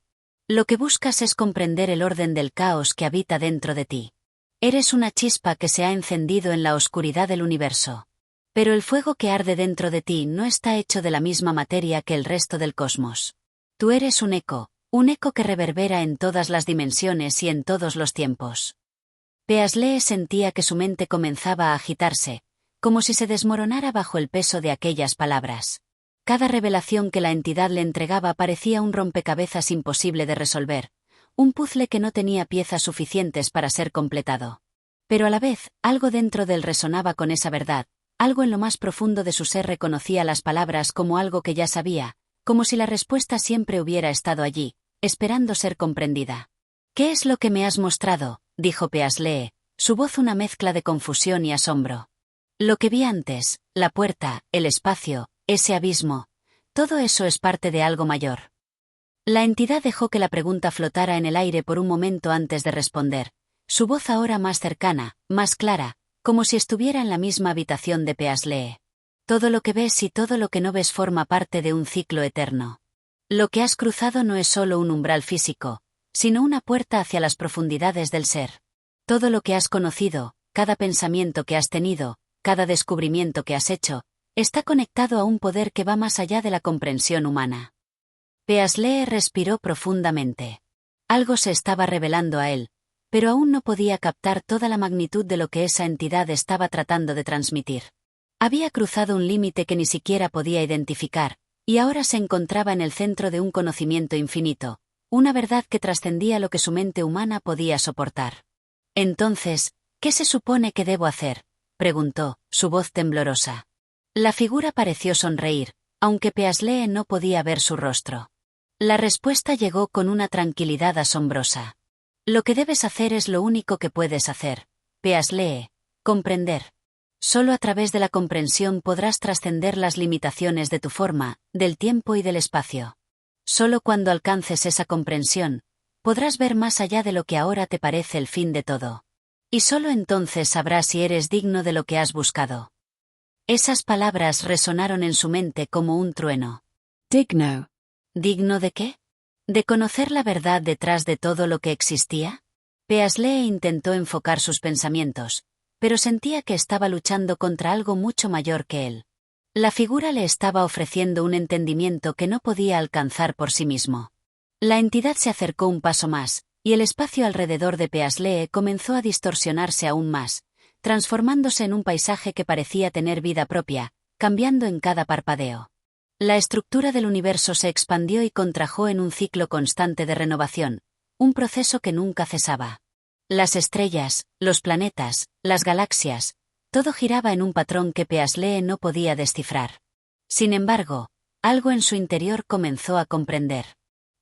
Lo que buscas es comprender el orden del caos que habita dentro de ti. Eres una chispa que se ha encendido en la oscuridad del universo. Pero el fuego que arde dentro de ti no está hecho de la misma materia que el resto del cosmos. Tú eres un eco que reverbera en todas las dimensiones y en todos los tiempos. Peaslee sentía que su mente comenzaba a agitarse, como si se desmoronara bajo el peso de aquellas palabras. Cada revelación que la entidad le entregaba parecía un rompecabezas imposible de resolver, un puzzle que no tenía piezas suficientes para ser completado. Pero a la vez, algo dentro de él resonaba con esa verdad. Algo en lo más profundo de su ser reconocía las palabras como algo que ya sabía, como si la respuesta siempre hubiera estado allí, esperando ser comprendida. ¿Qué es lo que me has mostrado?, dijo Peaslee, su voz una mezcla de confusión y asombro. Lo que vi antes, la puerta, el espacio, ese abismo, todo eso es parte de algo mayor. La entidad dejó que la pregunta flotara en el aire por un momento antes de responder, su voz ahora más cercana, más clara, como si estuviera en la misma habitación de Peaslee. Todo lo que ves y todo lo que no ves forma parte de un ciclo eterno. Lo que has cruzado no es solo un umbral físico, sino una puerta hacia las profundidades del ser. Todo lo que has conocido, cada pensamiento que has tenido, cada descubrimiento que has hecho, está conectado a un poder que va más allá de la comprensión humana. Peaslee respiró profundamente. Algo se estaba revelando a él, pero aún no podía captar toda la magnitud de lo que esa entidad estaba tratando de transmitir. Había cruzado un límite que ni siquiera podía identificar, y ahora se encontraba en el centro de un conocimiento infinito, una verdad que trascendía lo que su mente humana podía soportar. Entonces, ¿qué se supone que debo hacer?, preguntó, su voz temblorosa. La figura pareció sonreír, aunque Peaslee no podía ver su rostro. La respuesta llegó con una tranquilidad asombrosa. Lo que debes hacer es lo único que puedes hacer, Peaslee: comprender. Solo a través de la comprensión podrás trascender las limitaciones de tu forma, del tiempo y del espacio. Solo cuando alcances esa comprensión, podrás ver más allá de lo que ahora te parece el fin de todo. Y solo entonces sabrás si eres digno de lo que has buscado. Esas palabras resonaron en su mente como un trueno. Digno. ¿Digno de qué? ¿De conocer la verdad detrás de todo lo que existía? Peaslee intentó enfocar sus pensamientos, pero sentía que estaba luchando contra algo mucho mayor que él. La figura le estaba ofreciendo un entendimiento que no podía alcanzar por sí mismo. La entidad se acercó un paso más, y el espacio alrededor de Peaslee comenzó a distorsionarse aún más, transformándose en un paisaje que parecía tener vida propia, cambiando en cada parpadeo. La estructura del universo se expandió y contrajo en un ciclo constante de renovación, un proceso que nunca cesaba. Las estrellas, los planetas, las galaxias, todo giraba en un patrón que Peaslee no podía descifrar. Sin embargo, algo en su interior comenzó a comprender.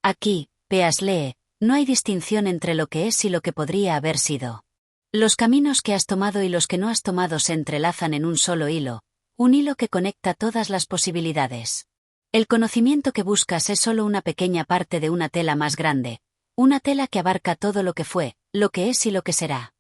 Aquí, Peaslee, no hay distinción entre lo que es y lo que podría haber sido. Los caminos que has tomado y los que no has tomado se entrelazan en un solo hilo, un hilo que conecta todas las posibilidades. El conocimiento que buscas es solo una pequeña parte de una tela más grande, una tela que abarca todo lo que fue, lo que es y lo que será.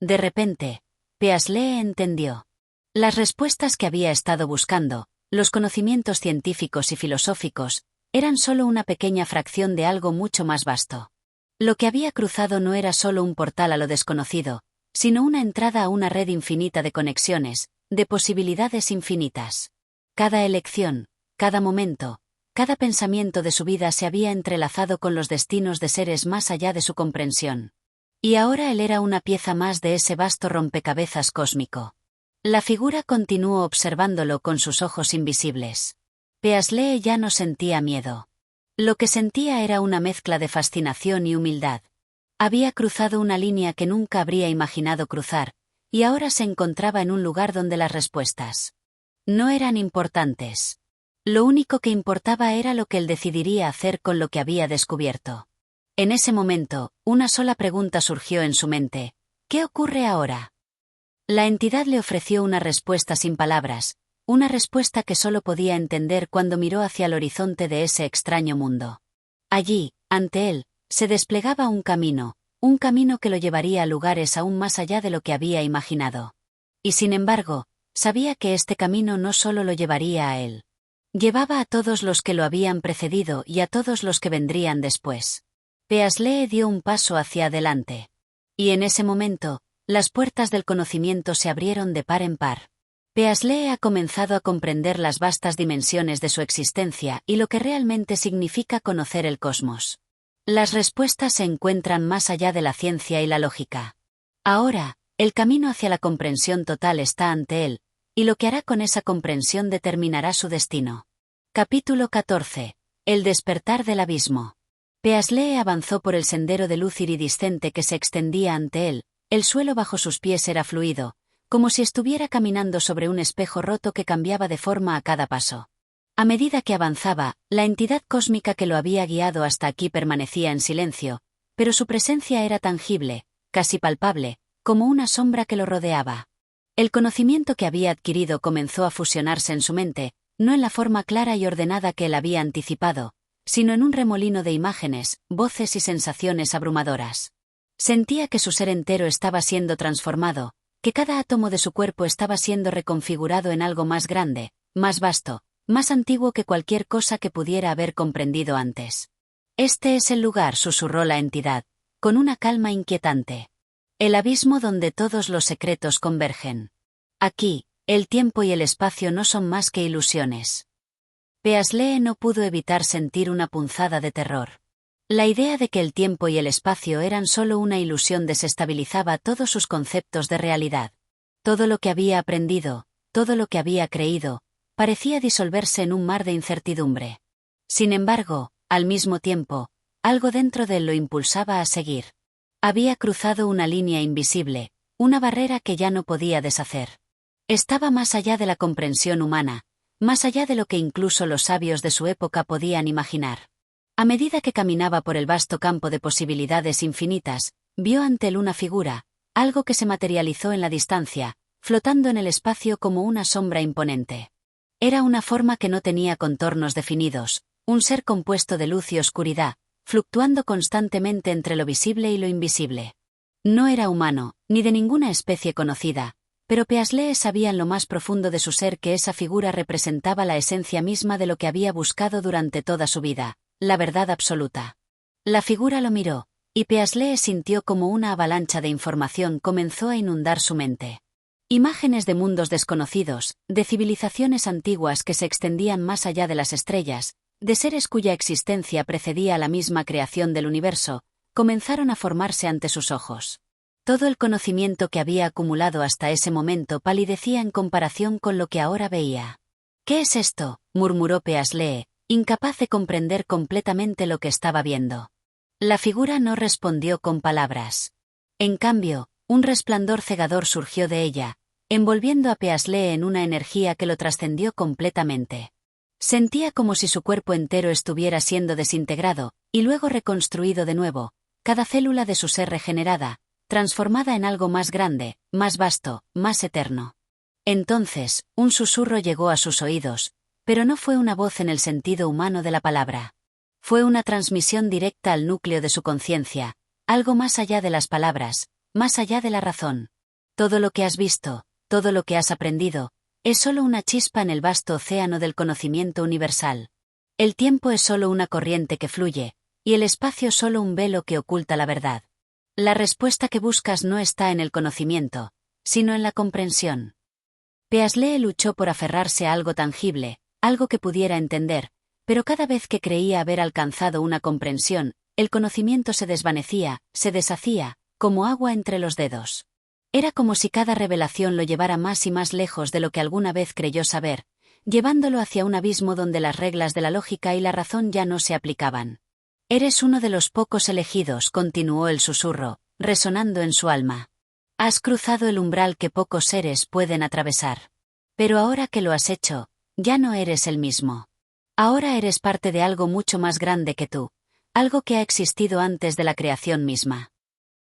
De repente, Peaslee entendió. Las respuestas que había estado buscando, los conocimientos científicos y filosóficos, eran solo una pequeña fracción de algo mucho más vasto. Lo que había cruzado no era solo un portal a lo desconocido, sino una entrada a una red infinita de conexiones, de posibilidades infinitas. Cada elección, cada momento, cada pensamiento de su vida se había entrelazado con los destinos de seres más allá de su comprensión. Y ahora él era una pieza más de ese vasto rompecabezas cósmico. La figura continuó observándolo con sus ojos invisibles. Peaslee ya no sentía miedo. Lo que sentía era una mezcla de fascinación y humildad. Había cruzado una línea que nunca habría imaginado cruzar, y ahora se encontraba en un lugar donde las respuestas no eran importantes. Lo único que importaba era lo que él decidiría hacer con lo que había descubierto. En ese momento, una sola pregunta surgió en su mente: ¿qué ocurre ahora? La entidad le ofreció una respuesta sin palabras, una respuesta que solo podía entender cuando miró hacia el horizonte de ese extraño mundo. Allí, ante él, se desplegaba un camino que lo llevaría a lugares aún más allá de lo que había imaginado. Y sin embargo, sabía que este camino no solo lo llevaría a él. Llevaba a todos los que lo habían precedido y a todos los que vendrían después. Peaslee dio un paso hacia adelante. Y en ese momento, las puertas del conocimiento se abrieron de par en par. Peaslee ha comenzado a comprender las vastas dimensiones de su existencia y lo que realmente significa conocer el cosmos. Las respuestas se encuentran más allá de la ciencia y la lógica. Ahora, el camino hacia la comprensión total está ante él, y lo que hará con esa comprensión determinará su destino. Capítulo 14. El despertar del abismo. Peaslee avanzó por el sendero de luz iridiscente que se extendía ante él. El suelo bajo sus pies era fluido, como si estuviera caminando sobre un espejo roto que cambiaba de forma a cada paso. A medida que avanzaba, la entidad cósmica que lo había guiado hasta aquí permanecía en silencio, pero su presencia era tangible, casi palpable, como una sombra que lo rodeaba. El conocimiento que había adquirido comenzó a fusionarse en su mente, no en la forma clara y ordenada que él había anticipado, sino en un remolino de imágenes, voces y sensaciones abrumadoras. Sentía que su ser entero estaba siendo transformado, que cada átomo de su cuerpo estaba siendo reconfigurado en algo más grande, más vasto, más antiguo que cualquier cosa que pudiera haber comprendido antes. Este es el lugar, susurró la entidad, con una calma inquietante. El abismo donde todos los secretos convergen. Aquí, el tiempo y el espacio no son más que ilusiones. Peaslee no pudo evitar sentir una punzada de terror. La idea de que el tiempo y el espacio eran solo una ilusión desestabilizaba todos sus conceptos de realidad. Todo lo que había aprendido, todo lo que había creído, parecía disolverse en un mar de incertidumbre. Sin embargo, al mismo tiempo, algo dentro de él lo impulsaba a seguir. Había cruzado una línea invisible, una barrera que ya no podía deshacer. Estaba más allá de la comprensión humana, más allá de lo que incluso los sabios de su época podían imaginar. A medida que caminaba por el vasto campo de posibilidades infinitas, vio ante él una figura, algo que se materializó en la distancia, flotando en el espacio como una sombra imponente. Era una forma que no tenía contornos definidos, un ser compuesto de luz y oscuridad, fluctuando constantemente entre lo visible y lo invisible. No era humano, ni de ninguna especie conocida, pero Peaslee sabía en lo más profundo de su ser que esa figura representaba la esencia misma de lo que había buscado durante toda su vida, la verdad absoluta. La figura lo miró, y Peaslee sintió como una avalancha de información comenzó a inundar su mente. Imágenes de mundos desconocidos, de civilizaciones antiguas que se extendían más allá de las estrellas, de seres cuya existencia precedía a la misma creación del universo, comenzaron a formarse ante sus ojos. Todo el conocimiento que había acumulado hasta ese momento palidecía en comparación con lo que ahora veía. «¿Qué es esto?», murmuró Peaslee, incapaz de comprender completamente lo que estaba viendo. La figura no respondió con palabras. En cambio, un resplandor cegador surgió de ella, envolviendo a Peaslee en una energía que lo trascendió completamente. Sentía como si su cuerpo entero estuviera siendo desintegrado, y luego reconstruido de nuevo, cada célula de su ser regenerada, transformada en algo más grande, más vasto, más eterno. Entonces, un susurro llegó a sus oídos, pero no fue una voz en el sentido humano de la palabra. Fue una transmisión directa al núcleo de su conciencia, algo más allá de las palabras, más allá de la razón. Todo lo que has visto, todo lo que has aprendido, es solo una chispa en el vasto océano del conocimiento universal. El tiempo es solo una corriente que fluye, y el espacio solo un velo que oculta la verdad. La respuesta que buscas no está en el conocimiento, sino en la comprensión. Peaslee luchó por aferrarse a algo tangible, algo que pudiera entender, pero cada vez que creía haber alcanzado una comprensión, el conocimiento se desvanecía, se deshacía, como agua entre los dedos. Era como si cada revelación lo llevara más y más lejos de lo que alguna vez creyó saber, llevándolo hacia un abismo donde las reglas de la lógica y la razón ya no se aplicaban. «Eres uno de los pocos elegidos», continuó el susurro, resonando en su alma. «Has cruzado el umbral que pocos seres pueden atravesar. Pero ahora que lo has hecho, ya no eres el mismo. Ahora eres parte de algo mucho más grande que tú, algo que ha existido antes de la creación misma».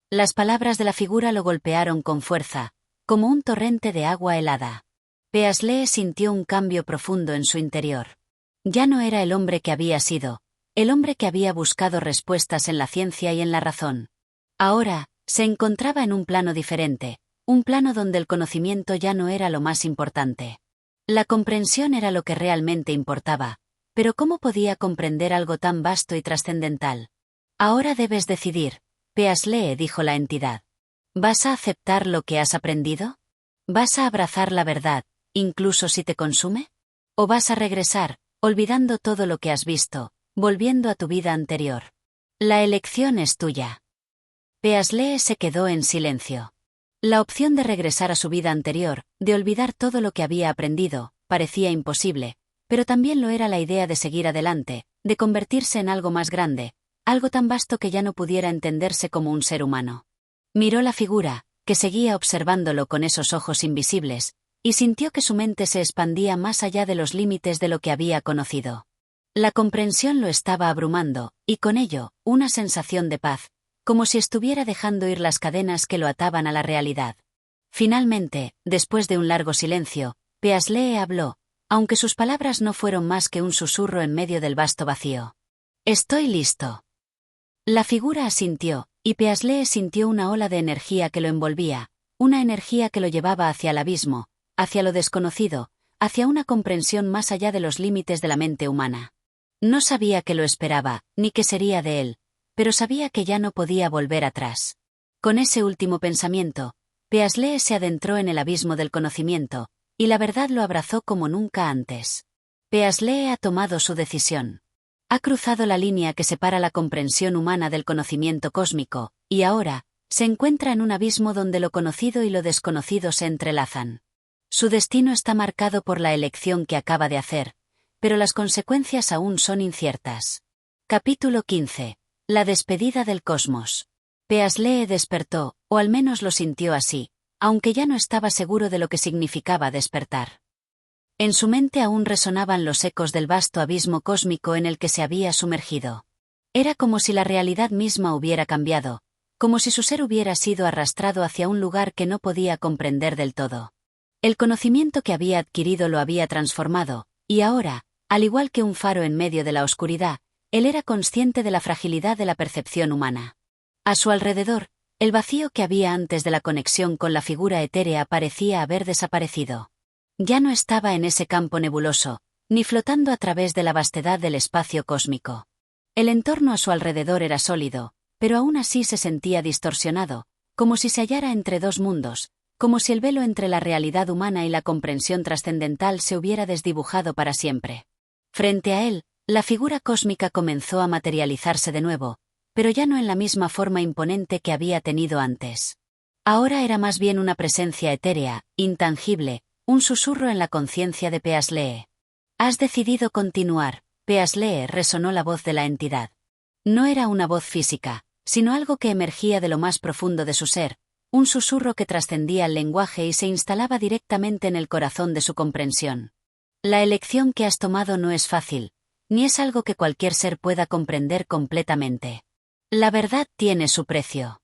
Las palabras de la figura lo golpearon con fuerza, como un torrente de agua helada. Peaslee sintió un cambio profundo en su interior. Ya no era el hombre que había sido, el hombre que había buscado respuestas en la ciencia y en la razón. Ahora, se encontraba en un plano diferente, un plano donde el conocimiento ya no era lo más importante. La comprensión era lo que realmente importaba, pero ¿cómo podía comprender algo tan vasto y trascendental? Ahora debes decidir, Peaslee, dijo la entidad. ¿Vas a aceptar lo que has aprendido? ¿Vas a abrazar la verdad, incluso si te consume? ¿O vas a regresar, olvidando todo lo que has visto, volviendo a tu vida anterior? La elección es tuya. Peaslee se quedó en silencio. La opción de regresar a su vida anterior, de olvidar todo lo que había aprendido, parecía imposible, pero también lo era la idea de seguir adelante, de convertirse en algo más grande, algo tan vasto que ya no pudiera entenderse como un ser humano. Miró la figura, que seguía observándolo con esos ojos invisibles, y sintió que su mente se expandía más allá de los límites de lo que había conocido. La comprensión lo estaba abrumando, y con ello, una sensación de paz, como si estuviera dejando ir las cadenas que lo ataban a la realidad. Finalmente, después de un largo silencio, Peaslee habló, aunque sus palabras no fueron más que un susurro en medio del vasto vacío. «Estoy listo». La figura asintió, y Peaslee sintió una ola de energía que lo envolvía, una energía que lo llevaba hacia el abismo, hacia lo desconocido, hacia una comprensión más allá de los límites de la mente humana. No sabía qué lo esperaba, ni qué sería de él, pero sabía que ya no podía volver atrás. Con ese último pensamiento, Peaslee se adentró en el abismo del conocimiento, y la verdad lo abrazó como nunca antes. Peaslee ha tomado su decisión. Ha cruzado la línea que separa la comprensión humana del conocimiento cósmico, y ahora, se encuentra en un abismo donde lo conocido y lo desconocido se entrelazan. Su destino está marcado por la elección que acaba de hacer, pero las consecuencias aún son inciertas. Capítulo 15. La despedida del cosmos. Peaslee despertó, o al menos lo sintió así, aunque ya no estaba seguro de lo que significaba despertar. En su mente aún resonaban los ecos del vasto abismo cósmico en el que se había sumergido. Era como si la realidad misma hubiera cambiado, como si su ser hubiera sido arrastrado hacia un lugar que no podía comprender del todo. El conocimiento que había adquirido lo había transformado, y ahora, al igual que un faro en medio de la oscuridad, él era consciente de la fragilidad de la percepción humana. A su alrededor, el vacío que había antes de la conexión con la figura etérea parecía haber desaparecido. Ya no estaba en ese campo nebuloso, ni flotando a través de la vastedad del espacio cósmico. El entorno a su alrededor era sólido, pero aún así se sentía distorsionado, como si se hallara entre dos mundos, como si el velo entre la realidad humana y la comprensión trascendental se hubiera desdibujado para siempre. Frente a él, la figura cósmica comenzó a materializarse de nuevo, pero ya no en la misma forma imponente que había tenido antes. Ahora era más bien una presencia etérea, intangible, un susurro en la conciencia de Peaslee. «Has decidido continuar», Peaslee, resonó la voz de la entidad. No era una voz física, sino algo que emergía de lo más profundo de su ser, un susurro que trascendía el lenguaje y se instalaba directamente en el corazón de su comprensión. «La elección que has tomado no es fácil, ni es algo que cualquier ser pueda comprender completamente. La verdad tiene su precio».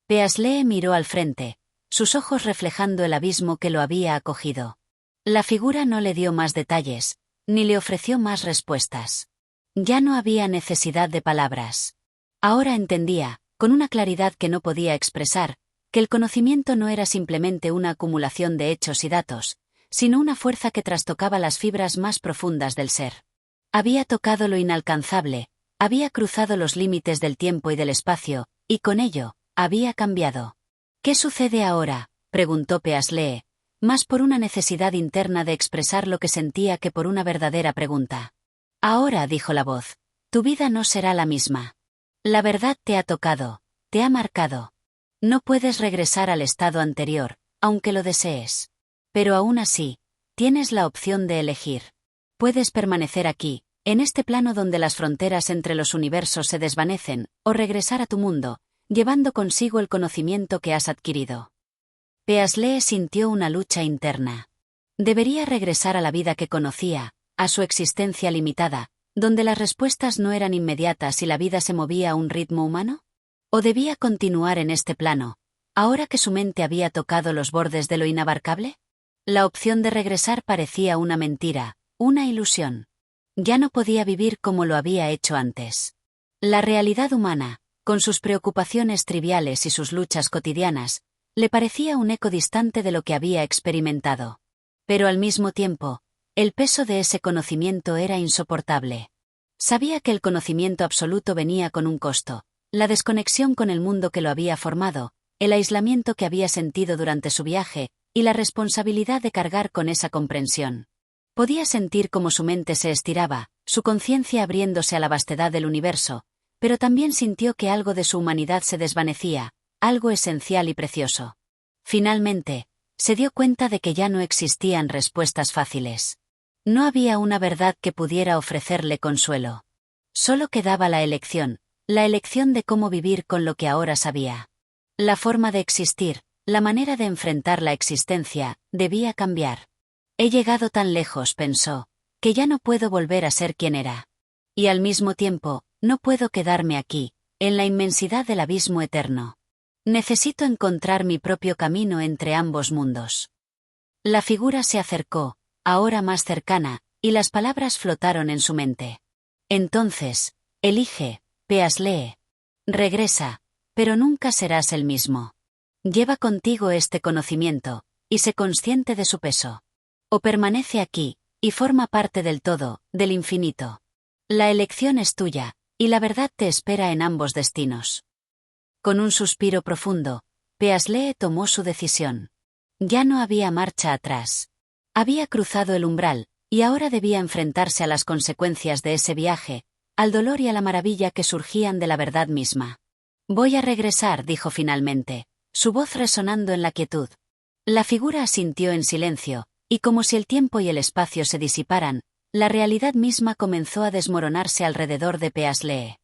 Peaslee miró al frente, sus ojos reflejando el abismo que lo había acogido. La figura no le dio más detalles, ni le ofreció más respuestas. Ya no había necesidad de palabras. Ahora entendía, con una claridad que no podía expresar, que el conocimiento no era simplemente una acumulación de hechos y datos, sino una fuerza que trastocaba las fibras más profundas del ser. Había tocado lo inalcanzable, había cruzado los límites del tiempo y del espacio, y con ello, había cambiado. «¿Qué sucede ahora?», preguntó Peaslee, más por una necesidad interna de expresar lo que sentía que por una verdadera pregunta. «Ahora», dijo la voz, «tu vida no será la misma. La verdad te ha tocado, te ha marcado. No puedes regresar al estado anterior, aunque lo desees. Pero aún así, tienes la opción de elegir. Puedes permanecer aquí, en este plano donde las fronteras entre los universos se desvanecen, o regresar a tu mundo, llevando consigo el conocimiento que has adquirido». Peaslee sintió una lucha interna. ¿Debería regresar a la vida que conocía, a su existencia limitada, donde las respuestas no eran inmediatas y la vida se movía a un ritmo humano? ¿O debía continuar en este plano, ahora que su mente había tocado los bordes de lo inabarcable? La opción de regresar parecía una mentira, una ilusión. Ya no podía vivir como lo había hecho antes. La realidad humana, con sus preocupaciones triviales y sus luchas cotidianas, le parecía un eco distante de lo que había experimentado. Pero al mismo tiempo, el peso de ese conocimiento era insoportable. Sabía que el conocimiento absoluto venía con un costo, la desconexión con el mundo que lo había formado, el aislamiento que había sentido durante su viaje, y la responsabilidad de cargar con esa comprensión. Podía sentir cómo su mente se estiraba, su conciencia abriéndose a la vastedad del universo, pero también sintió que algo de su humanidad se desvanecía, algo esencial y precioso. Finalmente, se dio cuenta de que ya no existían respuestas fáciles. No había una verdad que pudiera ofrecerle consuelo. Solo quedaba la elección de cómo vivir con lo que ahora sabía. La forma de existir, la manera de enfrentar la existencia, debía cambiar. «He llegado tan lejos», pensó, «que ya no puedo volver a ser quien era. Y al mismo tiempo, no puedo quedarme aquí, en la inmensidad del abismo eterno. Necesito encontrar mi propio camino entre ambos mundos». La figura se acercó, ahora más cercana, y las palabras flotaron en su mente. «Entonces, elige, Peaslee. Regresa, pero nunca serás el mismo. Lleva contigo este conocimiento, y sé consciente de su peso. O permanece aquí, y forma parte del todo, del infinito. La elección es tuya, y la verdad te espera en ambos destinos». Con un suspiro profundo, Peaslee tomó su decisión. Ya no había marcha atrás. Había cruzado el umbral, y ahora debía enfrentarse a las consecuencias de ese viaje, al dolor y a la maravilla que surgían de la verdad misma. Voy a regresar, dijo finalmente, su voz resonando en la quietud. La figura asintió en silencio, y como si el tiempo y el espacio se disiparan, la realidad misma comenzó a desmoronarse alrededor de Peaslee.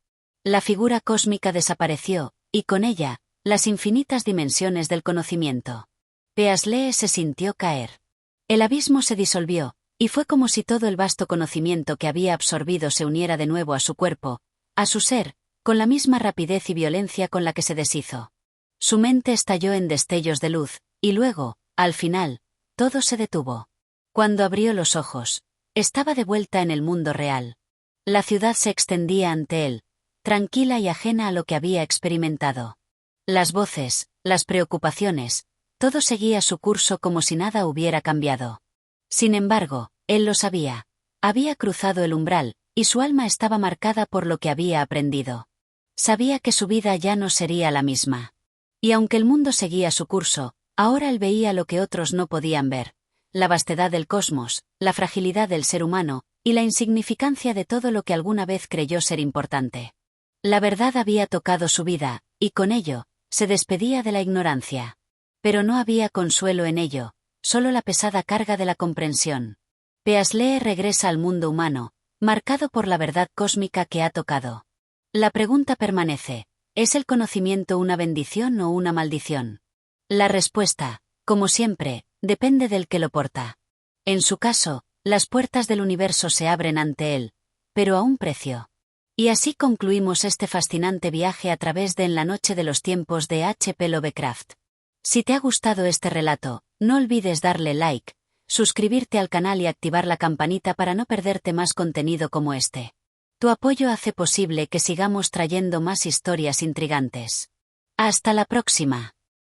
La figura cósmica desapareció, y con ella, las infinitas dimensiones del conocimiento. Peaslee se sintió caer. El abismo se disolvió, y fue como si todo el vasto conocimiento que había absorbido se uniera de nuevo a su cuerpo, a su ser, con la misma rapidez y violencia con la que se deshizo. Su mente estalló en destellos de luz, y luego, al final, todo se detuvo. Cuando abrió los ojos, estaba de vuelta en el mundo real. La ciudad se extendía ante él, tranquila y ajena a lo que había experimentado. Las voces, las preocupaciones, todo seguía su curso como si nada hubiera cambiado. Sin embargo, él lo sabía. Había cruzado el umbral, y su alma estaba marcada por lo que había aprendido. Sabía que su vida ya no sería la misma. Y aunque el mundo seguía su curso, ahora él veía lo que otros no podían ver: la vastedad del cosmos, la fragilidad del ser humano, y la insignificancia de todo lo que alguna vez creyó ser importante. La verdad había tocado su vida, y con ello, se despedía de la ignorancia. Pero no había consuelo en ello, solo la pesada carga de la comprensión. Peaslee regresa al mundo humano, marcado por la verdad cósmica que ha tocado. La pregunta permanece: ¿es el conocimiento una bendición o una maldición? La respuesta, como siempre, depende del que lo porta. En su caso, las puertas del universo se abren ante él, pero a un precio. Y así concluimos este fascinante viaje a través de En la noche de los tiempos de H. P. Lovecraft. Si te ha gustado este relato, no olvides darle like, suscribirte al canal y activar la campanita para no perderte más contenido como este. Tu apoyo hace posible que sigamos trayendo más historias intrigantes. Hasta la próxima.